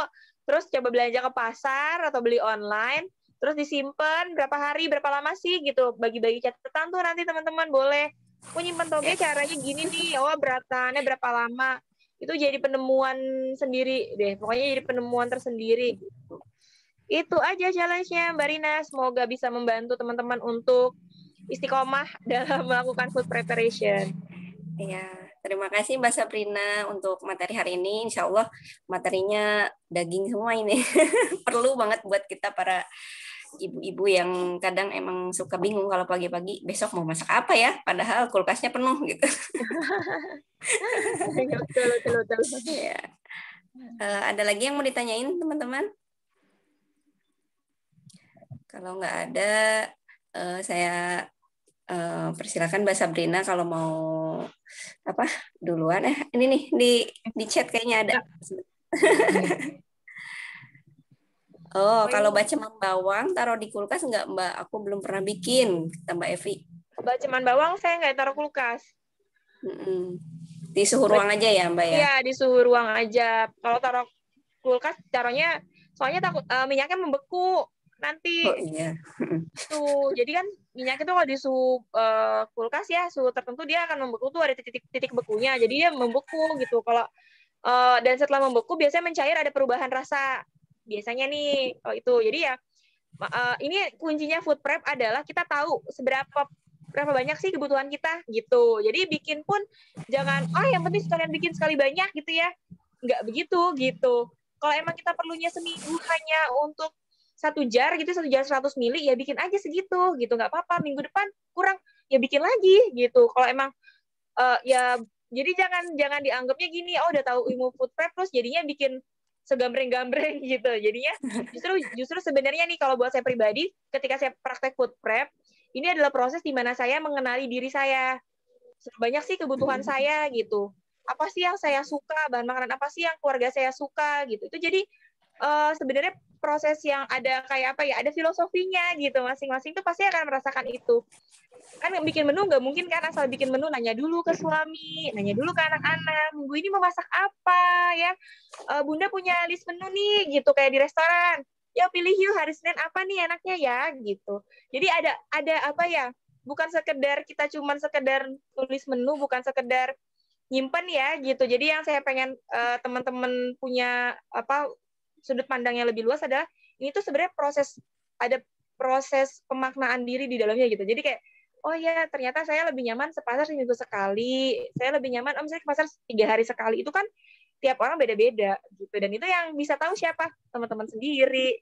Speaker 1: terus coba belanja ke pasar atau beli online, terus disimpan berapa hari, berapa lama sih gitu. Bagi-bagi catatan tuh nanti teman-teman boleh. Aku nyimpen toge caranya gini nih. Oh, beratannya berapa lama. Itu jadi penemuan sendiri deh. Pokoknya jadi penemuan tersendiri gitu. Itu aja challenge-nya Mbak Rina. Semoga bisa membantu teman-teman untuk istiqomah dalam melakukan food preparation.
Speaker 2: Ya, terima kasih Mbak Sabrina untuk materi hari ini. Insya Allah materinya daging semua ini. Perlu banget buat kita para ibu-ibu yang kadang emang suka bingung kalau pagi-pagi besok mau masak apa ya, padahal kulkasnya penuh gitu.
Speaker 1: Betul.
Speaker 2: Ya. Ada lagi yang mau ditanyain teman-teman? Kalau nggak ada, saya persilakan Mbak Sabrina kalau mau apa duluan. Ini nih di chat kayaknya ada. Oh, kalau baceman bawang taruh di kulkas nggak Mbak? Aku belum pernah bikin, kata Mbak Evi.
Speaker 1: Baceman bawang saya nggak taruh kulkas.
Speaker 2: Di suhu ruang aja ya Mbak ya?
Speaker 1: Iya, di suhu ruang aja. Kalau taruh kulkas, taruhnya soalnya takut minyaknya membeku nanti.
Speaker 2: Oh iya.
Speaker 1: Tuh, jadi kan minyak itu kalau di suhu kulkas ya, suhu tertentu dia akan membeku tuh ada titik-titik bekunya. Jadi dia membeku gitu. Kalau dan setelah membeku biasanya mencair ada perubahan rasa. Biasanya nih kalau itu. Jadi ya ini kuncinya food prep adalah kita tahu berapa banyak sih kebutuhan kita gitu. Jadi bikin pun jangan yang penting sekalian bikin sekali banyak gitu ya. Nggak begitu gitu. Kalau emang kita perlunya seminggu hanya untuk 1 jar gitu, 1 jar 100 mili ya bikin aja segitu gitu, nggak apa-apa. Minggu depan kurang ya bikin lagi gitu. Kalau emang ya jadi jangan dianggapnya gini, udah tahu ilmu food prep terus jadinya bikin segambreng-gambreng gitu. Jadinya justru sebenarnya nih kalau buat saya pribadi ketika saya praktek food prep, ini adalah proses di mana saya mengenali diri saya. Banyak sih kebutuhan saya gitu. Apa sih yang saya suka, bahan makanan apa sih yang keluarga saya suka gitu. Itu jadi sebenarnya proses yang ada kayak apa ya, ada filosofinya gitu. Masing-masing tuh pasti akan merasakan itu. Kan bikin menu nggak mungkin kan asal bikin menu nanya dulu ke suami, nanya dulu ke anak-anak, minggu ini mau masak apa ya, Bunda punya list menu nih gitu kayak di restoran, ya pilih yuk hari Senin apa nih enaknya ya gitu. Jadi ada apa ya, bukan sekedar kita cuman sekedar tulis menu, bukan sekedar nyimpen ya gitu. Jadi yang saya pengen teman-teman punya apa sudut pandangnya lebih luas adalah ini tuh sebenarnya ada proses pemaknaan diri di dalamnya gitu. Jadi kayak oh ya, ternyata saya lebih nyaman sepasar seminggu sekali. Saya lebih nyaman, misalnya ke pasar 3 hari sekali. Itu kan tiap orang beda-beda gitu. Dan itu yang bisa tahu siapa? Teman-teman sendiri.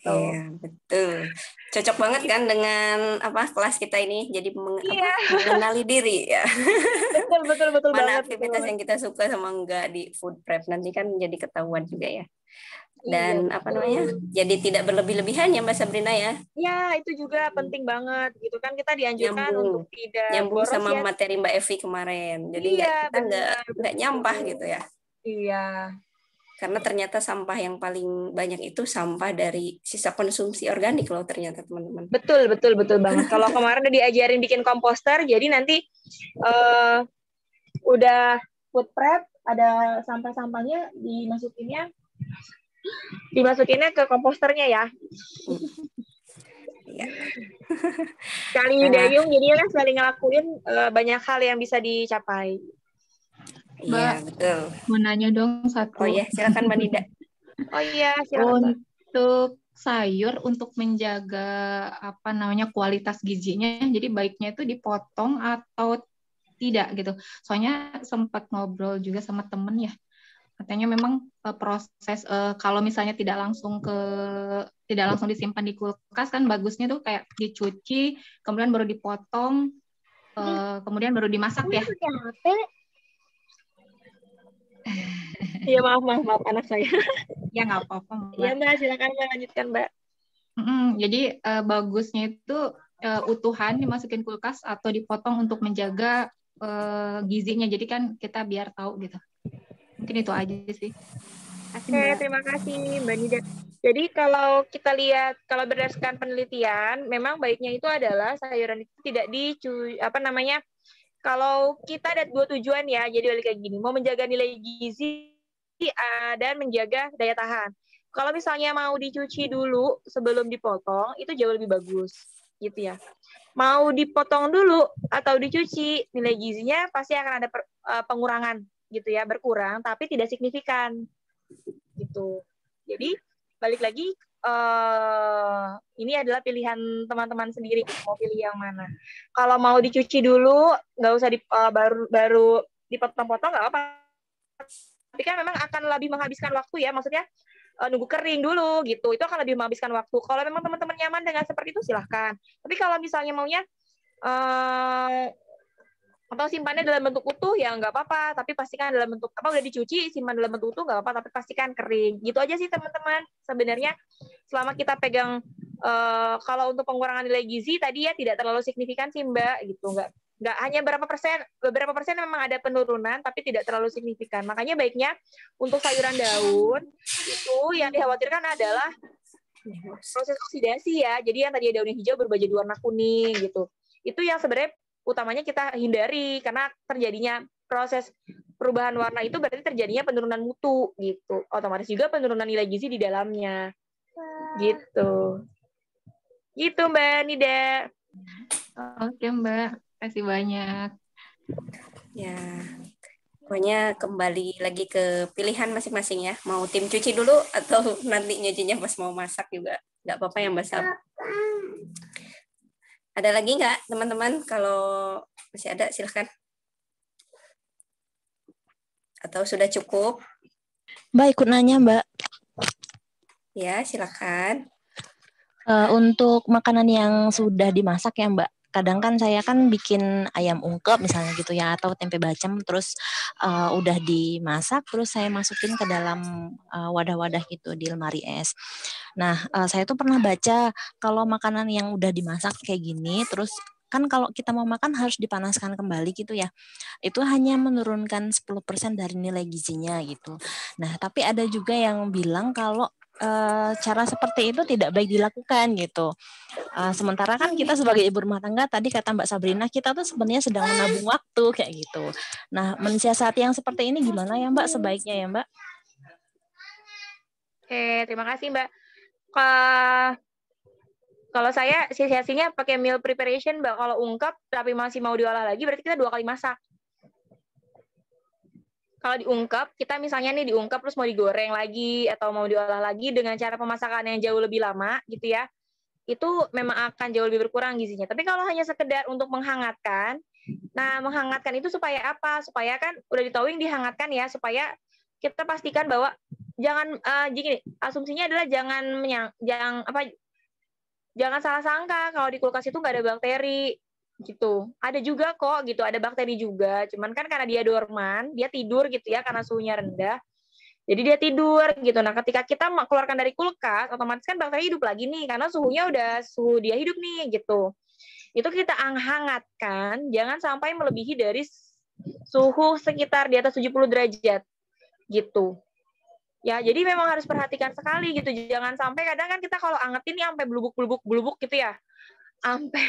Speaker 2: Iya, betul. Cocok banget kan dengan kelas kita ini, jadi
Speaker 1: Iya.
Speaker 2: mengenali diri ya.
Speaker 1: Betul
Speaker 2: Mana
Speaker 1: banget.
Speaker 2: aktivitas yang kita suka sama enggak di food prep, nanti kan jadi ketahuan juga ya. Dan jadi tidak berlebih-lebihan ya Mbak Sabrina ya.
Speaker 1: Ya, itu juga penting banget gitu kan, kita dianjurkan untuk tidak
Speaker 2: nyambung
Speaker 1: boros
Speaker 2: sama
Speaker 1: ya.
Speaker 2: materi Mbak Evi kemarin. Jadi kita nggak nyampah gitu ya.
Speaker 1: Iya.
Speaker 2: Karena ternyata sampah yang paling banyak itu sampah dari sisa konsumsi organik loh ternyata teman-teman.
Speaker 1: Betul banget. Kalau kemarin udah diajarin bikin komposter, jadi nanti udah food prep, ada sampah-sampahnya dimasukinnya ke komposternya ya. Sekali dayung, jadinya kan sekali ngelakuin banyak hal yang bisa dicapai.
Speaker 2: Iya, betul.
Speaker 7: Mau nanya dong satu.
Speaker 2: Oh iya, silakan Mbak Nida.
Speaker 1: Oh iya, silakan.
Speaker 7: Untuk sayur, untuk menjaga kualitas gizinya, jadi baiknya itu dipotong atau tidak gitu. Soalnya sempat ngobrol juga sama temen ya, katanya memang proses kalau misalnya tidak langsung disimpan di kulkas kan bagusnya tuh kayak dicuci, kemudian baru dipotong, kemudian baru dimasak ya.
Speaker 1: Iya, maaf anak saya.
Speaker 7: Ya nggak apa-apa.
Speaker 1: Iya Mbak, silakan Mbak, lanjutkan Mbak.
Speaker 7: Jadi bagusnya itu utuhan dimasukin kulkas atau dipotong untuk menjaga gizinya. Jadi kan kita biar tahu gitu. Mungkin itu aja sih.
Speaker 1: Oke, terima kasih Mbak Nida. Jadi kalau kita lihat, kalau berdasarkan penelitian, memang baiknya itu adalah sayuran itu tidak kalau kita ada 2 tujuan ya, jadi balik kayak gini, mau menjaga nilai gizi dan menjaga daya tahan. Kalau misalnya mau dicuci dulu sebelum dipotong, itu jauh lebih bagus, gitu ya. Mau dipotong dulu atau dicuci, nilai gizinya pasti akan ada pengurangan, gitu ya, berkurang, tapi tidak signifikan, gitu. Jadi balik lagi, ini adalah pilihan teman-teman sendiri, mau pilih yang mana. Kalau mau dicuci dulu, nggak usah baru dipotong-potong, nggak apa-apa. Tapi kan memang akan lebih menghabiskan waktu ya, maksudnya nunggu kering dulu gitu, itu akan lebih menghabiskan waktu. Kalau memang teman-teman nyaman dengan seperti itu silahkan. Tapi kalau misalnya maunya atau simpannya dalam bentuk utuh ya nggak apa-apa, tapi pastikan dalam bentuk udah dicuci, simpan dalam bentuk utuh nggak apa-apa, tapi pastikan kering. Gitu aja sih teman-teman. Sebenarnya selama kita pegang kalau untuk pengurangan nilai gizi tadi ya tidak terlalu signifikan sih Mbak, gitu. Nggak hanya beberapa persen memang ada penurunan, tapi tidak terlalu signifikan. Makanya baiknya untuk sayuran daun itu yang dikhawatirkan adalah proses oksidasi ya. Jadi yang tadi daunnya hijau berubah jadi warna kuning gitu. Itu yang sebenarnya utamanya kita hindari, karena terjadinya proses perubahan warna itu berarti terjadinya penurunan mutu gitu. Otomatis juga penurunan nilai gizi di dalamnya. Gitu. Gitu Mbak Nida.
Speaker 7: Oke Mbak, kasih banyak.
Speaker 2: Ya. Pokoknya kembali lagi ke pilihan masing-masing ya. Mau tim cuci dulu atau nanti nyucinya pas mau masak juga nggak apa-apa ya Mbak Sab. Ada lagi nggak teman-teman? Kalau masih ada silahkan. Atau sudah cukup?
Speaker 8: Mbak ikut nanya Mbak.
Speaker 2: Ya silakan.
Speaker 8: Untuk makanan yang sudah dimasak ya Mbak. Kadang kan saya kan bikin ayam ungkep misalnya gitu ya, atau tempe bacem, terus udah dimasak, terus saya masukin ke dalam wadah-wadah gitu di lemari es. Nah, saya tuh pernah baca kalau makanan yang udah dimasak kayak gini, terus kan kalau kita mau makan harus dipanaskan kembali gitu ya. Itu hanya menurunkan 10% dari nilai gizinya gitu. Nah, tapi ada juga yang bilang kalau cara seperti itu tidak baik dilakukan gitu. Sementara kan kita sebagai ibu rumah tangga, tadi kata Mbak Sabrina, kita tuh sebenarnya sedang menabung waktu kayak gitu. Nah, mensiasati yang seperti ini gimana ya Mbak sebaiknya ya Mbak?
Speaker 1: Oke, terima kasih Mbak. Kalau saya siasatinya pakai meal preparation Mbak. Kalau ungkep tapi masih mau diolah lagi, berarti kita 2 kali masak. Kalau diungkep, kita misalnya nih diungkep terus mau digoreng lagi atau mau diolah lagi dengan cara pemasakan yang jauh lebih lama gitu ya, itu memang akan jauh lebih berkurang gizinya. Tapi kalau hanya sekedar untuk menghangatkan, nah menghangatkan itu supaya apa? Supaya kan udah ditowing dihangatkan ya, supaya kita pastikan bahwa
Speaker 9: gini, asumsinya adalah jangan salah sangka kalau di kulkas itu nggak ada bakteri gitu. Ada juga kok gitu, ada bakteri juga. Cuman kan karena dia dorman, dia tidur gitu ya karena suhunya rendah. Jadi dia tidur gitu. Nah, ketika kita keluarkan dari kulkas, otomatis kan bakteri hidup lagi nih karena suhunya udah suhu dia hidup nih gitu. Itu kita hangatkan, jangan sampai melebihi dari suhu sekitar di atas 70 derajat gitu. Ya, jadi memang harus perhatikan sekali gitu. Jangan sampai kadang kan kita kalau angetin nih sampai belubuk gitu ya. Sampai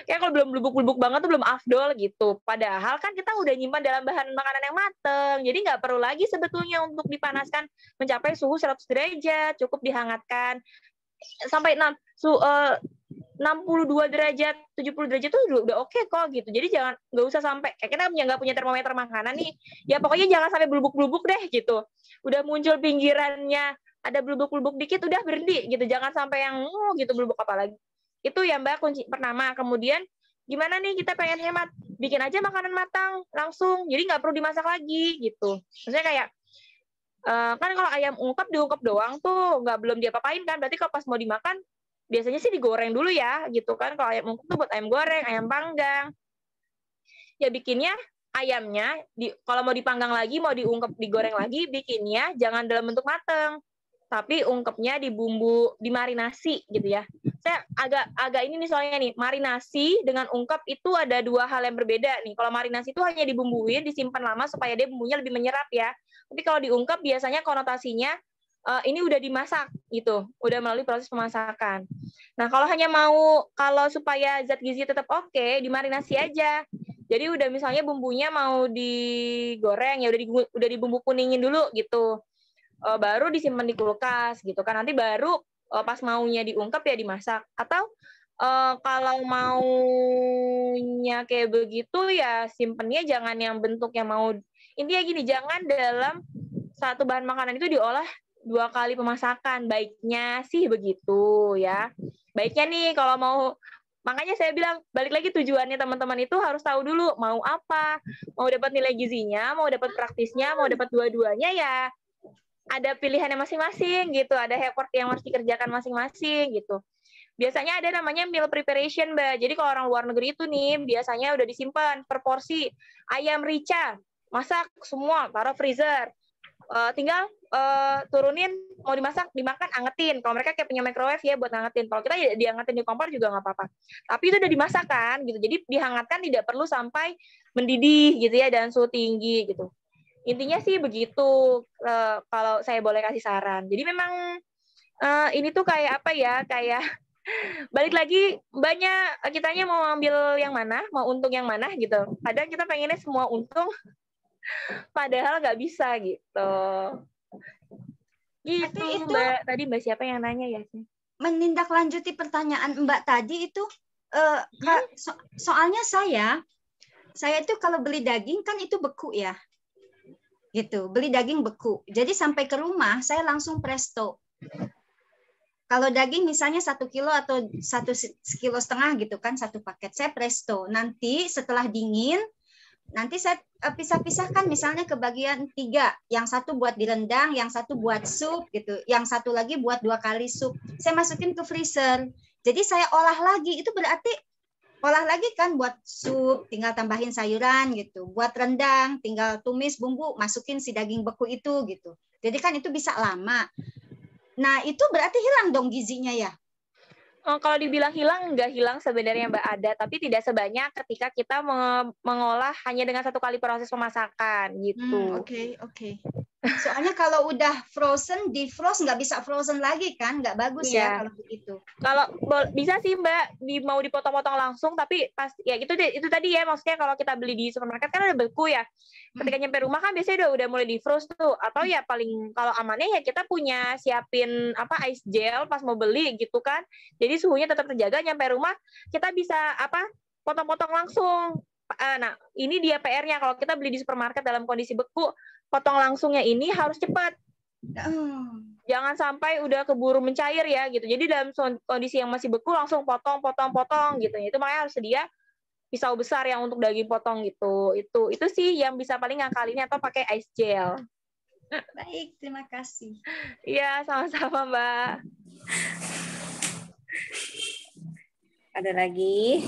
Speaker 9: kayak kalau belum belubuk banget tuh belum afdol gitu. Padahal kan kita udah nyimpan dalam bahan makanan yang mateng. Jadi nggak perlu lagi sebetulnya untuk dipanaskan mencapai suhu 100 derajat. Cukup dihangatkan sampai 62 derajat, 70 derajat itu udah oke kok gitu. Jadi nggak usah sampai kayak kita nggak punya termometer makanan nih. Ya pokoknya jangan sampai belubuk deh gitu. Udah muncul pinggirannya ada belubuk dikit udah berhenti gitu. Jangan sampai yang gitu belubuk apalagi. Itu ya Mbak kunci pertama. Kemudian gimana nih kita pengen hemat? Bikin aja makanan matang langsung. Jadi nggak perlu dimasak lagi gitu. Maksudnya kayak kan kalau ayam ungkep diungkep doang tuh belum diapa-apain kan. Berarti kalau pas mau dimakan biasanya sih digoreng dulu ya gitu kan. Kalau ayam ungkep tuh buat ayam goreng, ayam panggang. Ya bikinnya ayamnya kalau mau dipanggang lagi, mau diungkep, digoreng lagi, bikinnya jangan dalam bentuk mateng. Tapi ungkepnya dimarinasi gitu ya. Saya agak ini nih soalnya nih, marinasi dengan ungkep itu ada dua hal yang berbeda nih. Kalau marinasi itu hanya dibumbuin, disimpan lama supaya dia bumbunya lebih menyerap ya. Tapi kalau diungkep biasanya konotasinya ini udah dimasak gitu, udah melalui proses pemasakan. Nah, kalau supaya zat gizi tetap oke, dimarinasi aja. Jadi udah misalnya bumbunya mau digoreng ya udah dibumbu kuningin dulu gitu. Baru disimpan di kulkas gitu kan, nanti baru pas maunya diungkep ya dimasak. Atau kalau maunya kayak begitu ya simpennya jangan yang bentuk yang mau, intinya gini, jangan dalam satu bahan makanan itu diolah 2 kali pemasakan, baiknya sih begitu ya. Baiknya nih kalau mau, makanya saya bilang balik lagi tujuannya teman-teman itu harus tahu dulu mau apa, mau dapat nilai gizinya, mau dapat praktisnya, mau dapat dua-duanya ya. Ada pilihannya masing-masing gitu, ada effort yang harus dikerjakan masing-masing gitu. Biasanya ada namanya meal preparation, Mbak. Jadi kalau orang luar negeri itu nih biasanya udah disimpan per porsi. Ayam rica, masak semua, taruh freezer. Tinggal turunin, mau dimakan, angetin. Kalau mereka kayak punya microwave ya buat angetin. Kalau kita diangetin di kompor juga nggak apa-apa. Tapi itu udah dimasak kan gitu. Jadi dihangatkan tidak perlu sampai mendidih gitu ya dan suhu tinggi gitu. Intinya sih begitu kalau saya boleh kasih saran. Jadi memang ini tuh kayak apa ya, kayak balik lagi banyak kitanya mau ambil yang mana, mau untung yang mana gitu. Kadang kita pengennya semua untung, padahal nggak bisa gitu. Gitu itu, Mbak. Tadi Mbak siapa yang nanya ya?
Speaker 5: Menindaklanjuti pertanyaan Mbak tadi itu, soalnya saya itu kalau beli daging kan itu beku ya. Gitu, beli daging beku. Jadi sampai ke rumah saya langsung presto. Kalau daging misalnya 1 kilo atau 1,5 kilo gitu kan, satu paket, saya presto. Nanti setelah dingin, nanti saya pisah-pisahkan misalnya ke bagian 3. Yang satu buat direndang, yang satu buat sup gitu, yang satu lagi buat 2 kali sup. Saya masukin ke freezer. Jadi saya olah lagi, itu berarti olah lagi kan buat sup, tinggal tambahin sayuran gitu. Buat rendang, tinggal tumis bumbu, masukin si daging beku itu gitu. Jadi kan itu bisa lama. Nah, itu berarti hilang dong gizinya ya?
Speaker 9: Kalau dibilang hilang, nggak hilang sebenarnya Mbak, ada, tapi tidak sebanyak ketika kita mengolah hanya dengan 1 kali proses pemasakan gitu.
Speaker 5: Oke. Soalnya kalau udah frozen, defrost nggak bisa frozen lagi kan, nggak bagus ya kalau begitu.
Speaker 9: Kalau bisa sih Mbak, mau dipotong-potong langsung, tapi pas ya itu tadi ya, maksudnya kalau kita beli di supermarket kan udah beku ya. Ketika nyampe rumah kan biasanya udah mulai defrost tuh, atau ya paling kalau amannya ya kita punya siapin ice gel pas mau beli gitu kan. Jadi suhunya tetap terjaga, nyampe rumah kita bisa potong-potong langsung. Nah, ini dia PR-nya kalau kita beli di supermarket dalam kondisi beku, potong langsungnya ini harus cepat. Jangan sampai udah keburu mencair ya gitu. Jadi dalam kondisi yang masih beku langsung potong gitu. Itu makanya harus sedia pisau besar yang untuk daging potong gitu. Itu sih yang bisa paling ngakalinnya, atau pakai ice gel.
Speaker 5: Baik, terima kasih.
Speaker 9: Iya, sama-sama Mbak.
Speaker 2: Ada lagi?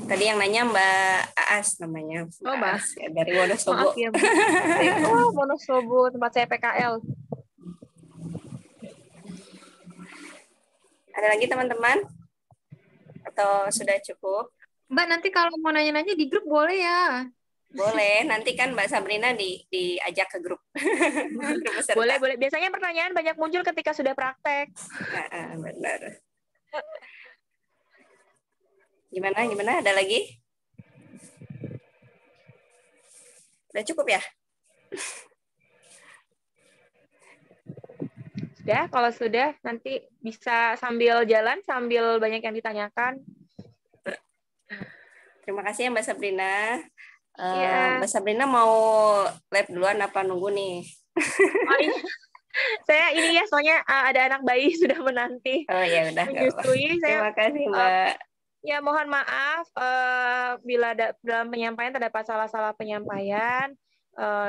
Speaker 2: Tadi yang nanya Mbak Aas namanya.
Speaker 9: Oh, Mbak.
Speaker 2: Aas, ya, dari Wonosobo.
Speaker 9: Maaf ya, Mbak. Oh, Wonosobo, tempat saya PKL.
Speaker 2: Ada lagi teman-teman? Atau sudah cukup?
Speaker 6: Mbak, nanti kalau mau nanya-nanya di grup boleh ya?
Speaker 2: Boleh, nanti kan Mbak Sabrina diajak ke grup. Grup peserta.
Speaker 9: Boleh, boleh. Biasanya pertanyaan banyak muncul ketika sudah praktek.
Speaker 2: Benar. Gimana? Ada lagi? Udah cukup ya?
Speaker 9: Sudah, kalau sudah nanti bisa sambil jalan, sambil banyak yang ditanyakan.
Speaker 2: Terima kasih ya Mbak Sabrina.
Speaker 9: Iya.
Speaker 2: Mbak Sabrina mau live duluan apa nunggu nih?
Speaker 9: Oh, iya. Saya ini ya, soalnya ada anak bayi sudah menanti.
Speaker 2: Oh ya udah.
Speaker 9: Menyusui.
Speaker 2: Terima kasih Mbak.
Speaker 9: Ya mohon maaf bila dalam penyampaian terdapat salah-salah penyampaian.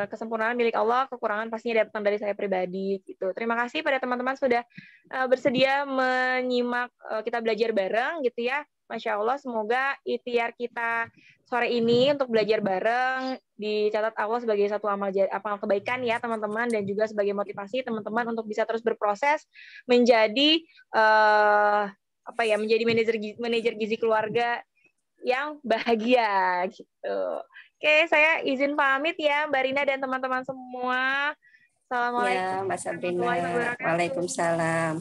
Speaker 9: Kesempurnaan milik Allah, kekurangan pastinya datang dari saya pribadi gitu. Terima kasih pada teman-teman sudah bersedia menyimak kita belajar bareng gitu ya. Masya Allah, semoga ikhtiar kita sore ini untuk belajar bareng dicatat Allah sebagai satu amal kebaikan ya teman-teman, dan juga sebagai motivasi teman-teman untuk bisa terus berproses menjadi menjadi manajer gizi keluarga yang bahagia gitu. Oke, saya izin pamit ya Mbak Rina dan teman-teman semua. Assalamualaikum.
Speaker 2: Ya, Mbak Sabrina. Waalaikumsalam.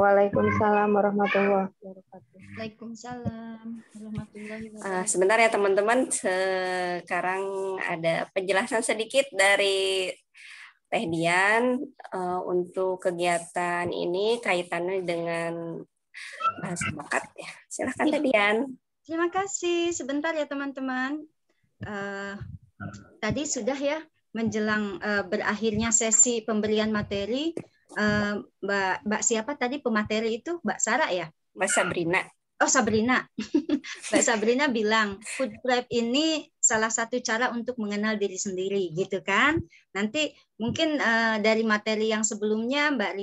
Speaker 9: Waalaikumsalam warahmatullahi wabarakatuh.
Speaker 5: Waalaikumsalam warahmatullahi wabarakatuh.
Speaker 2: Sebentar ya teman-teman, sekarang ada penjelasan sedikit dari Teh Dian untuk kegiatan ini kaitannya dengan bahasa bakat ya. Silahkan Teh Dian.
Speaker 5: Terima kasih. Sebentar ya teman-teman. Tadi sudah ya menjelang berakhirnya sesi pemberian materi. Mbak siapa tadi pemateri itu? Mbak Sarah ya?
Speaker 2: Mbak Sabrina.
Speaker 5: Oh, Sabrina. Mbak Sabrina bilang food prep ini salah satu cara untuk mengenal diri sendiri gitu kan. Nanti mungkin dari materi yang sebelumnya Mbak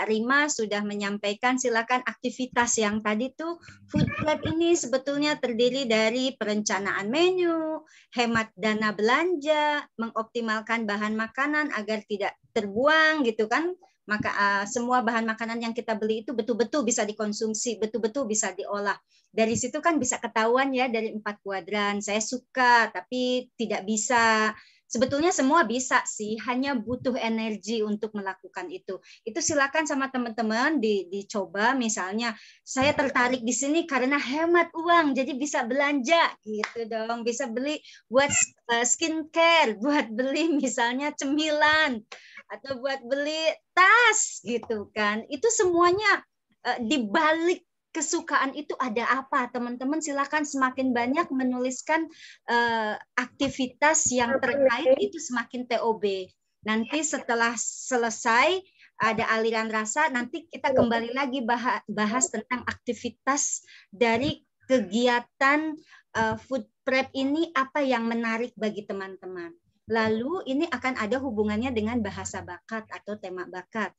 Speaker 5: Rima sudah menyampaikan, silakan aktivitas yang tadi tuh. Food prep ini sebetulnya terdiri dari perencanaan menu, hemat dana belanja, mengoptimalkan bahan makanan agar tidak terbuang gitu kan. Maka semua bahan makanan yang kita beli itu betul-betul bisa dikonsumsi, betul-betul bisa diolah. Dari situ kan bisa ketahuan ya dari 4 kuadran. Saya suka tapi tidak bisa. Sebetulnya semua bisa sih, hanya butuh energi untuk melakukan itu. Itu silakan sama teman-teman dicoba. Misalnya saya tertarik di sini karena hemat uang, jadi bisa belanja gitu dong. Bisa beli buat skincare, buat beli misalnya cemilan, atau buat beli tas gitu kan. Itu semuanya di balik kesukaan itu ada apa? Teman-teman silakan semakin banyak menuliskan aktivitas yang terkait itu, semakin TOB. Nanti setelah selesai ada aliran rasa, nanti kita kembali lagi bahas tentang aktivitas dari kegiatan food prep ini, apa yang menarik bagi teman-teman. Lalu ini akan ada hubungannya dengan bahasa bakat atau tema bakat.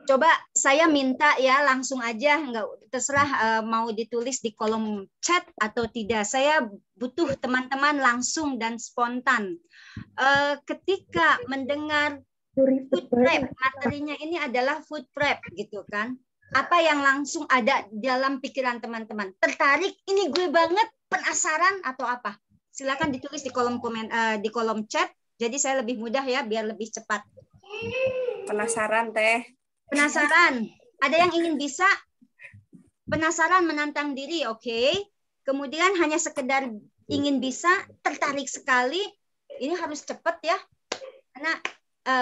Speaker 5: Coba saya minta ya langsung aja, nggak terserah mau ditulis di kolom chat atau tidak. Saya butuh teman-teman langsung dan spontan. Ketika mendengar food prep, materinya ini adalah food prep gitu kan. Apa yang langsung ada dalam pikiran teman-teman? Tertarik, ini gue banget, penasaran atau apa? Silakan ditulis di kolom di kolom chat. Jadi saya lebih mudah ya, biar lebih cepat.
Speaker 2: Penasaran Teh.
Speaker 5: Penasaran. Ada yang ingin bisa? Penasaran, menantang diri, oke. Kemudian hanya sekedar ingin bisa, tertarik sekali. Ini harus cepat ya, karena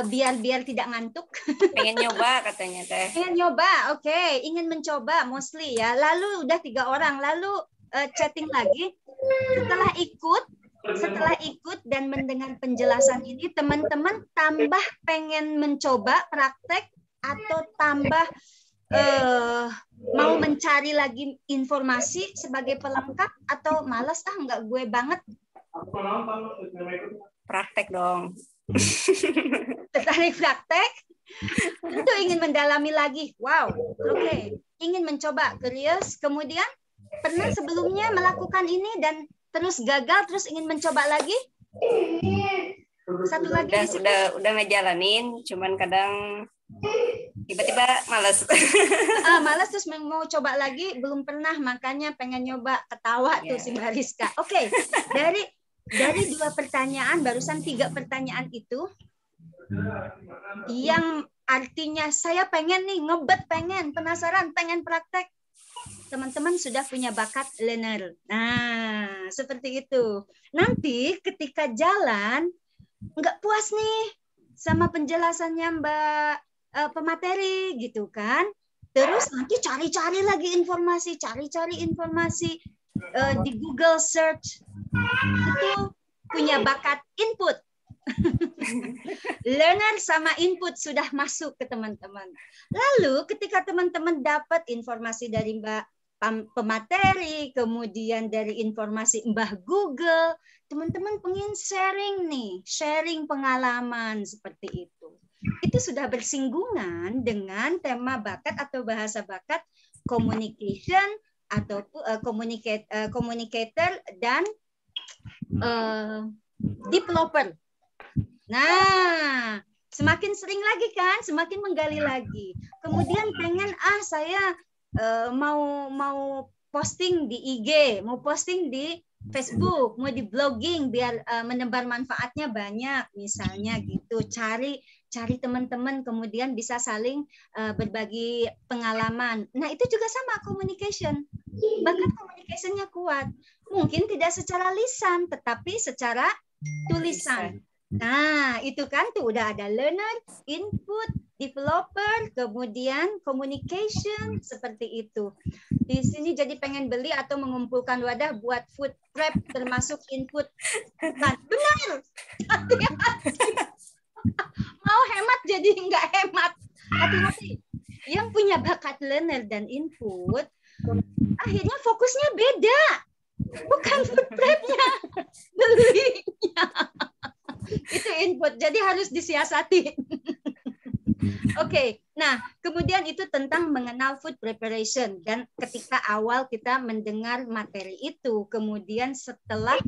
Speaker 5: biar tidak ngantuk.
Speaker 2: Pengen nyoba katanya Teh.
Speaker 5: Pengen nyoba, oke. Ingin mencoba mostly ya. Lalu udah 3 orang, lalu chatting lagi. Setelah ikut dan mendengar penjelasan ini, teman-teman tambah pengen mencoba praktek atau tambah mau mencari lagi informasi sebagai pelengkap, atau malas nggak gue banget.
Speaker 2: praktek dong.
Speaker 5: Tertarik praktek? Tentu ingin mendalami lagi. Wow, oke. Ingin mencoba, curious. Kemudian pernah sebelumnya melakukan ini dan terus gagal, terus ingin mencoba lagi? Satu lagi
Speaker 2: udah ngejalanin, cuman kadang tiba-tiba malas.
Speaker 5: Malas terus mau coba lagi, belum pernah, makanya pengen nyoba. Ketawa tuh si Mbak Rizka. Oke, dari 2 pertanyaan, barusan 3 pertanyaan itu, yang artinya saya pengen nih, ngebet pengen, penasaran, pengen praktek. Teman-teman sudah punya bakat learner. Nah, seperti itu. Nanti ketika jalan, nggak puas nih sama penjelasannya Mbak pemateri gitu kan. Terus nanti cari-cari lagi informasi, di Google search. Itu punya bakat input. Learner sama input sudah masuk ke teman-teman. Lalu ketika teman-teman dapat informasi dari Mbak pemateri, kemudian dari informasi Mbah Google, teman-teman pengen sharing pengalaman seperti itu. Itu sudah bersinggungan dengan tema bakat atau bahasa bakat communication atau communicator dan developer. Nah, semakin sering lagi kan, semakin menggali lagi. Kemudian pengen saya mau posting di IG, mau posting di Facebook, mau di blogging biar menebar manfaatnya banyak, misalnya gitu. Cari teman-teman, kemudian bisa saling berbagi pengalaman. Nah, itu juga sama communication. Bahkan communicationnya kuat. Mungkin tidak secara lisan, tetapi secara tulisan. Nah, itu kan tuh udah ada learner, input, developer, kemudian communication, seperti itu. Di sini jadi pengen beli atau mengumpulkan wadah buat food prep termasuk input. Nah, benar. Mau hemat jadi nggak hemat. Hati-hati. Yang punya bakat learner dan input, akhirnya fokusnya beda. Bukan food prepnya, belinya. Itu input, jadi harus disiasati. Oke, nah kemudian itu tentang mengenal food preparation. Dan ketika awal kita mendengar materi itu, kemudian setelah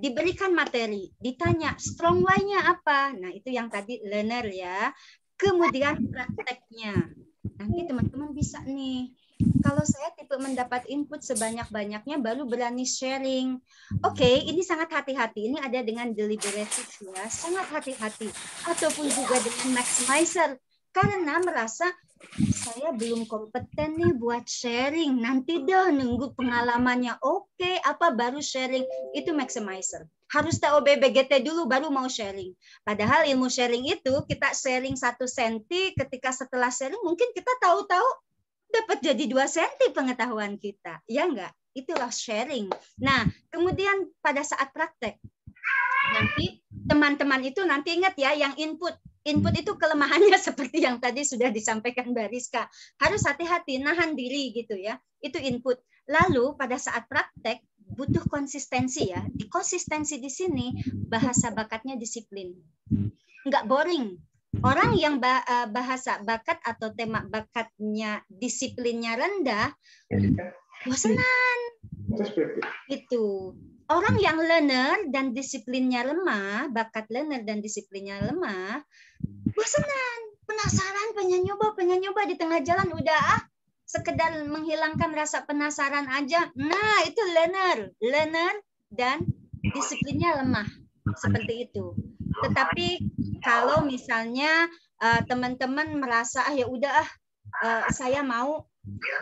Speaker 5: diberikan materi, ditanya strong why-nya apa. Nah itu yang tadi learner ya. Kemudian prakteknya. Nanti teman-teman bisa nih. Kalau saya tipe mendapat input sebanyak-banyaknya baru berani sharing. Oke, ini sangat hati-hati. Ini ada dengan deliberative ya, sangat hati-hati. Ataupun juga dengan maximizer. Karena merasa saya belum kompeten nih buat sharing. Nanti dah nunggu pengalamannya. Oke, apa baru sharing? Itu maximizer. Harus tahu BBGT dulu baru mau sharing. Padahal ilmu sharing itu kita sharing 1 senti, ketika setelah sharing mungkin kita tahu-tahu dapat jadi 2 senti pengetahuan kita. Ya enggak? Itulah sharing. Nah, kemudian pada saat praktek, nanti teman-teman itu nanti ingat ya yang input. Input itu kelemahannya seperti yang tadi sudah disampaikan Mbak Rizka. Harus hati-hati, nahan diri gitu ya. Itu input. Lalu pada saat praktek, butuh konsistensi ya. Di konsistensi di sini, bahasa bakatnya disiplin. Enggak boring. Orang yang bahasa bakat atau tema bakatnya disiplinnya rendah, bosanan. Itu. Orang yang learner dan disiplinnya lemah, bakat learner dan disiplinnya lemah, bosanan. Penasaran, pengen nyoba di tengah jalan udah sekedar menghilangkan rasa penasaran aja. Nah, itu learner dan disiplinnya lemah. Seperti itu. Tetapi kalau misalnya teman-teman merasa ya udah saya mau,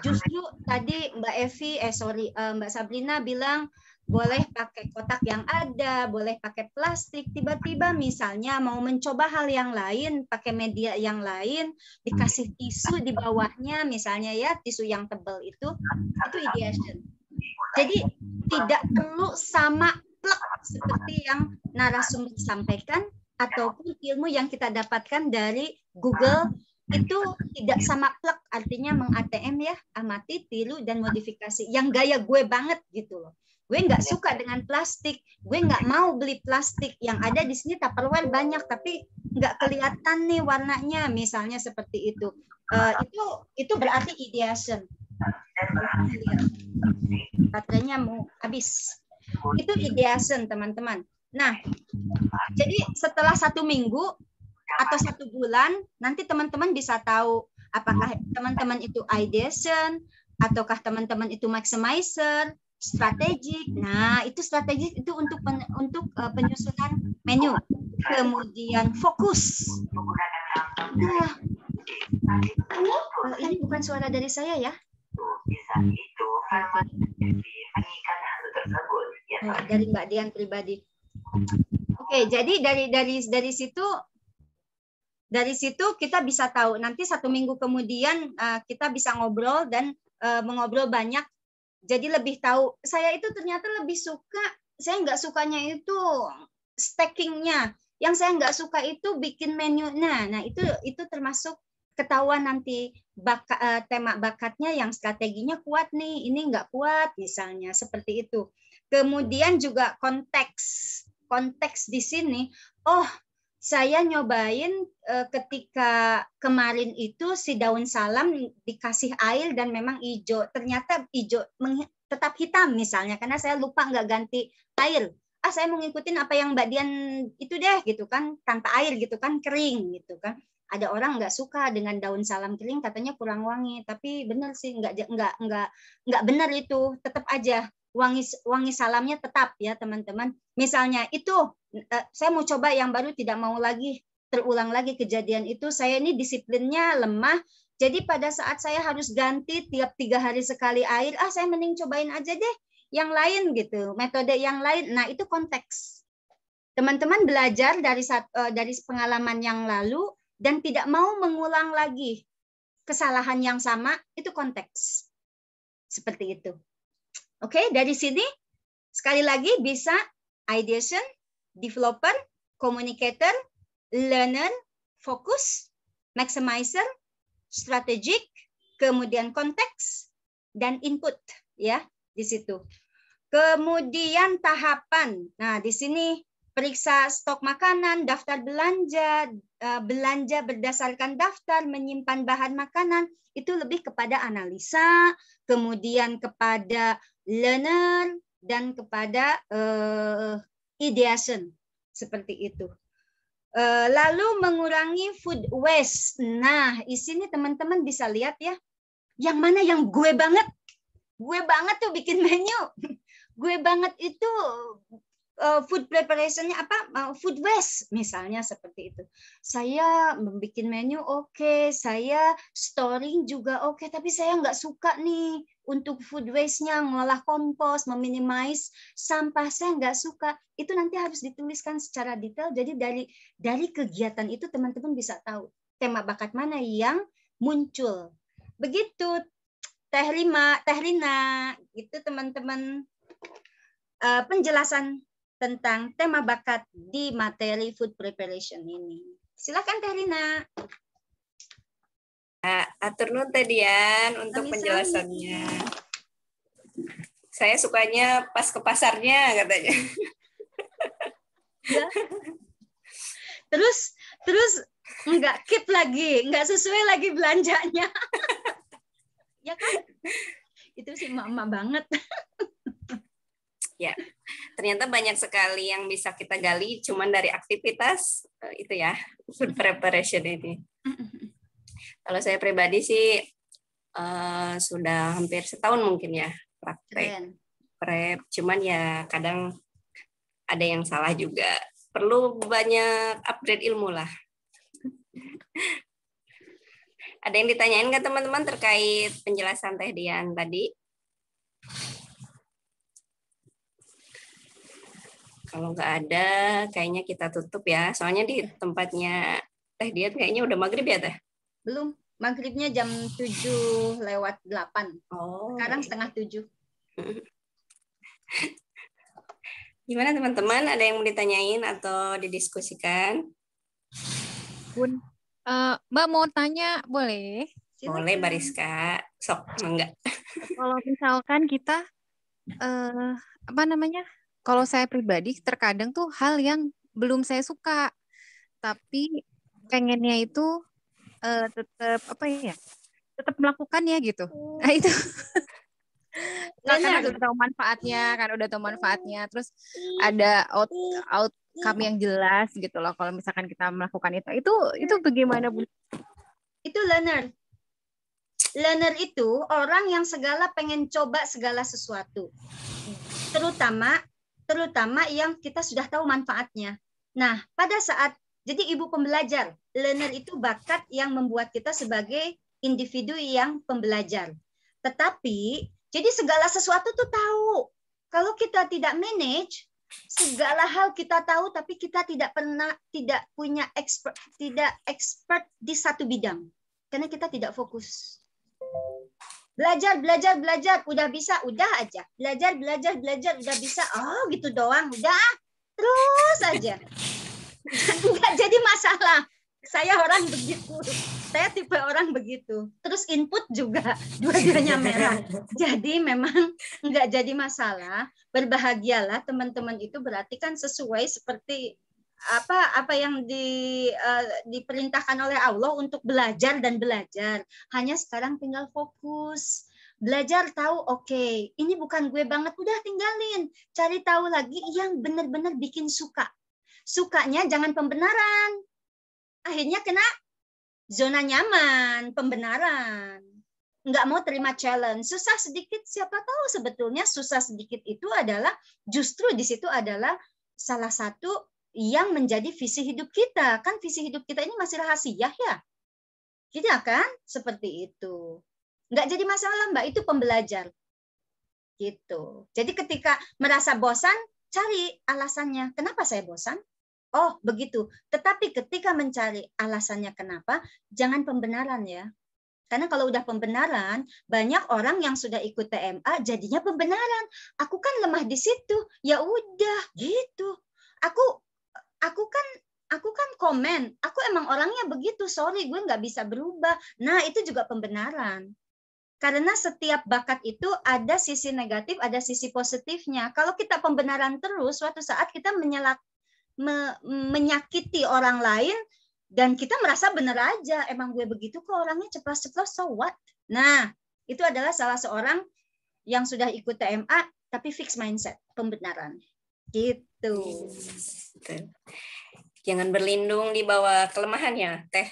Speaker 5: justru tadi Mbak Sabrina bilang boleh pakai kotak yang ada, boleh pakai plastik, tiba-tiba misalnya mau mencoba hal yang lain, pakai media yang lain, dikasih tisu di bawahnya misalnya ya, tisu yang tebal itu ideation. Jadi tidak perlu sama plek seperti yang narasumber sampaikan ataupun ilmu yang kita dapatkan dari Google itu tidak sama plek, artinya meng-ATM ya, amati, tiru, dan modifikasi. Yang gaya gue banget gitu loh. Gue nggak suka dengan plastik, gue nggak mau beli plastik. Yang ada di sini Tupperware banyak, tapi nggak kelihatan nih warnanya, misalnya seperti itu. Itu berarti ideation. Baterainya mau habis. Itu ideation, teman-teman. Nah, jadi setelah 1 minggu atau 1 bulan, nanti teman-teman bisa tahu apakah teman-teman itu ideation, ataukah teman-teman itu maximizer, strategik. Nah, itu strategik itu untuk penyusunan menu. Kemudian fokus. Nah, ini bukan suara dari saya ya. Dari Mbak Dian pribadi. Oke, jadi dari situ kita bisa tahu. Nanti 1 minggu kemudian kita bisa ngobrol dan mengobrol banyak. Jadi lebih tahu. Saya itu ternyata lebih suka. Saya nggak sukanya itu stackingnya. Yang saya nggak suka itu bikin menu. Nah itu termasuk ketahuan nanti tema bakatnya yang strateginya kuat nih. Ini nggak kuat misalnya seperti itu. Kemudian juga konteks di sini. Oh, saya nyobain ketika kemarin itu si daun salam dikasih air dan memang hijau. Ternyata hijau tetap hitam misalnya karena saya lupa nggak ganti air. Saya mau ngikutin apa yang Mbak Dian itu deh gitu kan, tanpa air gitu kan, kering gitu kan. Ada orang nggak suka dengan daun salam kering, katanya kurang wangi. Tapi benar sih nggak benar itu, tetap aja wangi salamnya tetap ya teman-teman. Misalnya itu saya mau coba yang baru, tidak mau lagi terulang lagi kejadian itu. Saya ini disiplinnya lemah. Jadi pada saat saya harus ganti tiap 3 hari sekali air, saya mending cobain aja deh yang lain gitu, metode yang lain. Nah itu konteks. Teman-teman belajar dari pengalaman yang lalu dan tidak mau mengulang lagi kesalahan yang sama, itu konteks. Seperti itu. Oke, dari sini sekali lagi bisa ideation, developer, communicator, learner, fokus, maximizer, strategic, kemudian konteks, dan input ya di situ. Kemudian tahapan. Nah, di sini periksa stok makanan, daftar belanja, belanja berdasarkan daftar, menyimpan bahan makanan, itu lebih kepada analisa, kemudian kepada learner, dan kepada ideation. Seperti itu. Lalu mengurangi food waste. Nah, di sini teman-teman bisa lihat ya, yang mana yang gue banget. Gue banget tuh bikin menu. Gue banget itu food preparation-nya food waste misalnya seperti itu. Saya membuat menu oke, saya storing juga oke, tapi saya nggak suka nih untuk food waste-nya, ngolah kompos, meminimize sampah, saya nggak suka. Itu nanti harus dituliskan secara detail. Jadi dari kegiatan itu teman-teman bisa tahu tema bakat mana yang muncul. Begitu Teh Rina, itu teman-teman penjelasan tentang tema bakat di materi food preparation ini. Silakan Teh Rina.
Speaker 2: Atur nuhun Teh Dian untuk penjelasannya. Saya sukanya pas ke pasarnya katanya.
Speaker 5: Ya. Terus nggak keep lagi, nggak sesuai lagi belanjanya. Ya kan? Itu sih emak-emak banget.
Speaker 2: Ya, ternyata banyak sekali yang bisa kita gali cuman dari aktivitas itu ya, food preparation ini. Kalau saya pribadi sih sudah hampir setahun mungkin ya praktek prep, cuman ya kadang ada yang salah juga. Perlu banyak upgrade ilmu lah. Ada yang ditanyain nggak teman-teman terkait penjelasan Teh Dian tadi? Kalau nggak ada, kayaknya kita tutup ya. Soalnya di tempatnya Teh Dian kayaknya udah maghrib ya Teh?
Speaker 5: Belum. Maghribnya jam 7:08.
Speaker 2: Oh.
Speaker 5: Sekarang 6:30.
Speaker 2: Gimana teman-teman? Ada yang mau ditanyain atau didiskusikan?
Speaker 6: Bun, Mbak mau tanya, boleh?
Speaker 2: Boleh, Bariska. Sok, enggak.
Speaker 6: Kalau misalkan kita, apa namanya? Kalau saya pribadi, terkadang tuh hal yang belum saya suka, tapi pengennya itu tetap apa ya? Tetap melakukannya gitu. Nah itu. Karena udah tahu manfaatnya, terus ada outcome yang jelas gitu loh. Kalau misalkan kita melakukan itu bagaimana Bu?
Speaker 5: Itu learner. Learner itu orang yang segala pengen coba segala sesuatu. Terutama yang kita sudah tahu manfaatnya. Nah, pada saat jadi ibu pembelajar, learner itu bakat yang membuat kita sebagai individu yang pembelajar. Tetapi jadi segala sesuatu tuh tahu. Kalau kita tidak manage, segala hal kita tahu, tapi kita tidak punya expert di satu bidang. Karena kita tidak fokus. Belajar, udah bisa, udah aja. Belajar, udah bisa. Oh, gitu doang, udah. Terus aja. Enggak jadi masalah. Saya orang begitu. Saya tipe orang begitu. Terus input juga dua-duanya merah. Jadi memang enggak jadi masalah. Berbahagialah teman-teman itu berarti kan sesuai seperti apa yang diperintahkan oleh Allah untuk belajar dan belajar. Hanya sekarang tinggal fokus. Belajar tahu, oke, ini bukan gue banget, udah tinggalin. Cari tahu lagi yang benar-benar bikin suka. Sukanya jangan pembenaran. Akhirnya kena zona nyaman, pembenaran. Nggak mau terima challenge. Susah sedikit, siapa tahu sebetulnya susah sedikit itu adalah, justru di situ adalah salah satu yang menjadi visi hidup kita. Kan visi hidup kita ini masih rahasia ya. Tidak kan? Seperti itu. Nggak jadi masalah Mbak, itu pembelajar. Gitu. Jadi ketika merasa bosan, cari alasannya. Kenapa saya bosan? Oh, begitu. Tetapi ketika mencari alasannya kenapa, jangan pembenaran ya. Karena kalau udah pembenaran, banyak orang yang sudah ikut TMA jadinya pembenaran. Aku kan lemah di situ. Ya udah, gitu. Aku kan komen. Aku emang orangnya begitu. Sorry, gue nggak bisa berubah. Nah, itu juga pembenaran. Karena setiap bakat itu ada sisi negatif, ada sisi positifnya. Kalau kita pembenaran terus, suatu saat kita menyakiti orang lain dan kita merasa benar aja, emang gue begitu kok orangnya ceplas-ceplos, so what? Nah, itu adalah salah seorang yang sudah ikut TMA tapi fix mindset, pembenaran. Gitu.
Speaker 2: Jangan berlindung di bawah kelemahannya, Teh.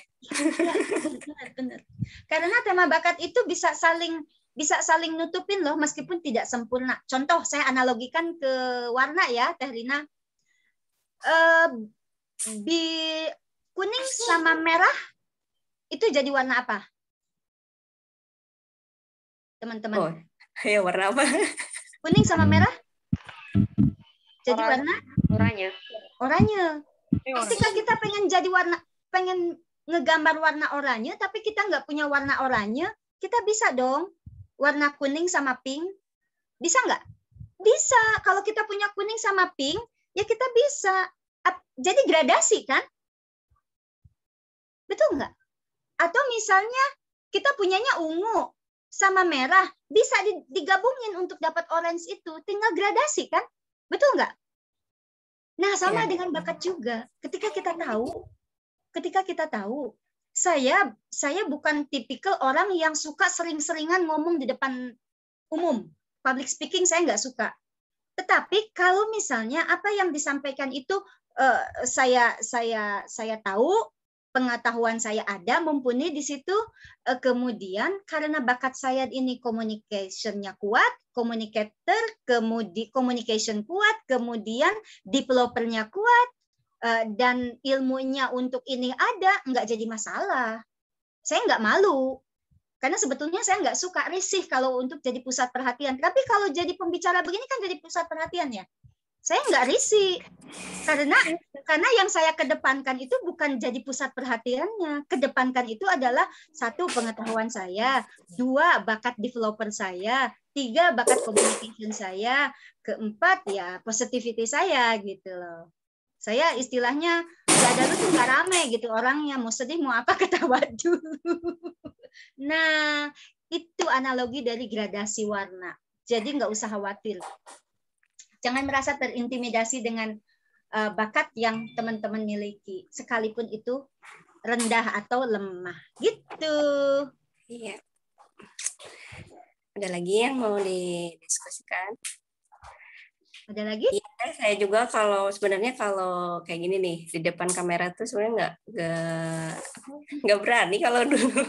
Speaker 5: Benar. Karena tema bakat itu bisa saling nutupin loh, meskipun tidak sempurna. Contoh, saya analogikan ke warna ya, Teh Rina. Kuning sama merah itu jadi warna apa? Teman-teman.
Speaker 2: Oh, ya warna apa?
Speaker 5: Kuning sama merah? Jadi warna?
Speaker 9: Oranye.
Speaker 5: Oranye. Ketika kita pengen ngegambar warna oranye, tapi kita nggak punya warna oranye, kita bisa dong warna kuning sama pink. Bisa nggak? Bisa. Kalau kita punya kuning sama pink, ya kita bisa. Jadi gradasi kan? Betul nggak? Atau misalnya kita punyanya ungu sama merah, bisa digabungin untuk dapat orange itu. Tinggal gradasi kan? Betul nggak? Nah, sama dengan bakat juga. Ketika kita tahu, saya bukan tipikal orang yang suka sering-seringan ngomong di depan umum. Public speaking saya nggak suka. Tetapi kalau misalnya apa yang disampaikan itu saya tahu, pengetahuan saya ada, mumpuni di situ, kemudian karena bakat saya ini communication-nya kuat, communication kuat, kemudian developer-nya kuat, dan ilmunya untuk ini ada, nggak jadi masalah. Saya nggak malu. Karena sebetulnya saya nggak suka risih kalau untuk jadi pusat perhatian. Tapi kalau jadi pembicara begini kan jadi pusat perhatian ya. Saya nggak risih. Karena yang saya kedepankan itu bukan jadi pusat perhatiannya. Kedepankan itu adalah 1, pengetahuan saya, 2, bakat developer saya, 3, bakat communication saya, 4, ya positivity saya gitu loh. Saya istilahnya nggak ada lu tuh nggak rame gitu orangnya, mau sedih mau apa ketawa dulu. Nah, itu analogi dari gradasi warna. Jadi nggak usah khawatir. Jangan merasa terintimidasi dengan bakat yang teman-teman miliki, sekalipun itu rendah atau lemah. Gitu.
Speaker 2: Iya. Ada lagi yang mau didiskusikan?
Speaker 5: Ada lagi?
Speaker 2: Iya, saya juga sebenarnya kalau kayak gini nih di depan kamera tuh sebenarnya nggak berani kalau dulu.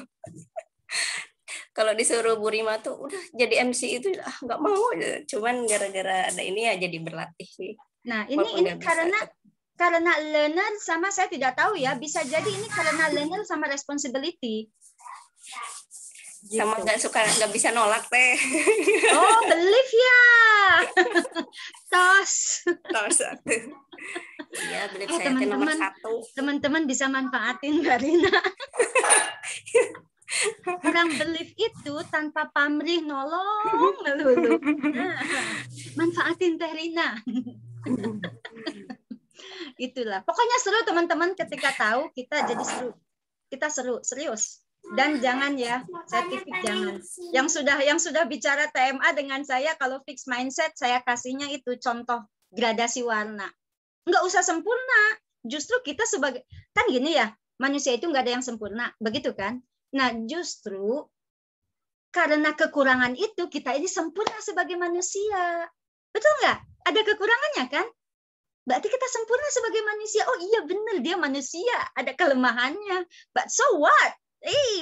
Speaker 2: Kalau disuruh Bu Rima tuh udah jadi MC itu nggak mau, cuman gara-gara ada ini ya jadi berlatih sih.
Speaker 5: Nah ini karena learner sama, saya tidak tahu ya, bisa jadi ini karena learner sama responsibility.
Speaker 2: Sama nggak bisa nolak teh.
Speaker 5: Oh, believe ya. Tos.
Speaker 2: Iya, believe saya nomor 1.
Speaker 5: Teman-teman bisa manfaatin Mbak Rina. Orang believe itu tanpa pamrih nolong melulu. Nah, manfaatin Teh Rina. Itulah. Pokoknya seru teman-teman ketika tahu kita jadi seru. Kita seru, serius. Dan jangan ya, saya tipik jangan. Yang sudah bicara TMA dengan saya, kalau fix mindset saya kasihnya itu contoh gradasi warna. Nggak usah sempurna. Justru kita sebagai, kan gini ya, manusia itu nggak ada yang sempurna, begitu kan? Nah, justru karena kekurangan itu kita ini sempurna sebagai manusia. Betul nggak? Ada kekurangannya kan? Berarti kita sempurna sebagai manusia. Oh iya benar, dia manusia. Ada kelemahannya. But so what?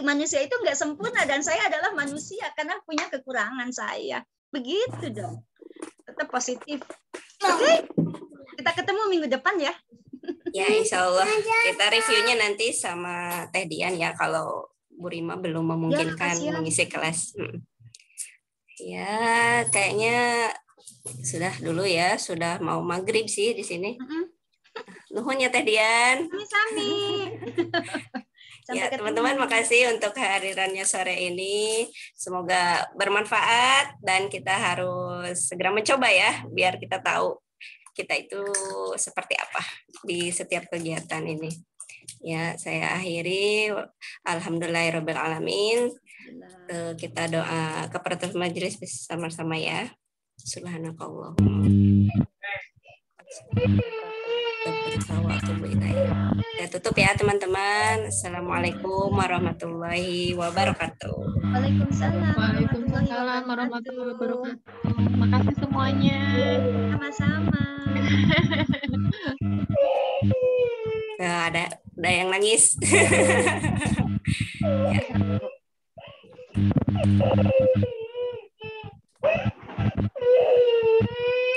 Speaker 5: Manusia itu nggak sempurna dan saya adalah manusia karena punya kekurangan saya. Begitu dong. Tetap positif. Oke? Kita ketemu minggu depan ya.
Speaker 2: Ya, insya Allah. Kita reviewnya nanti sama Teh Dian ya kalau Bu Rima belum memungkinkan mengisi kelas. Ya, kayaknya sudah dulu ya. Sudah mau maghrib sih di sini. Nuhun ya Teh Dian.
Speaker 5: Sami-sami.
Speaker 2: Ya, teman-teman, makasih untuk kehadirannya sore ini. Semoga bermanfaat dan kita harus segera mencoba ya, biar kita tahu kita itu seperti apa di setiap kegiatan ini. Ya, saya akhiri. Alhamdulillahirabbil alamin. Kita doa keparatus majelis bersama-sama ya. Subhanakallah. Ya, tutup ya teman-teman. Assalamualaikum warahmatullahi wabarakatuh.
Speaker 5: Waalaikumsalam.
Speaker 7: Waalaikumsalam warahmatullahi wabarakatuh. Makasih semuanya.
Speaker 5: Sama-sama.
Speaker 2: Ada yang nangis. Ya.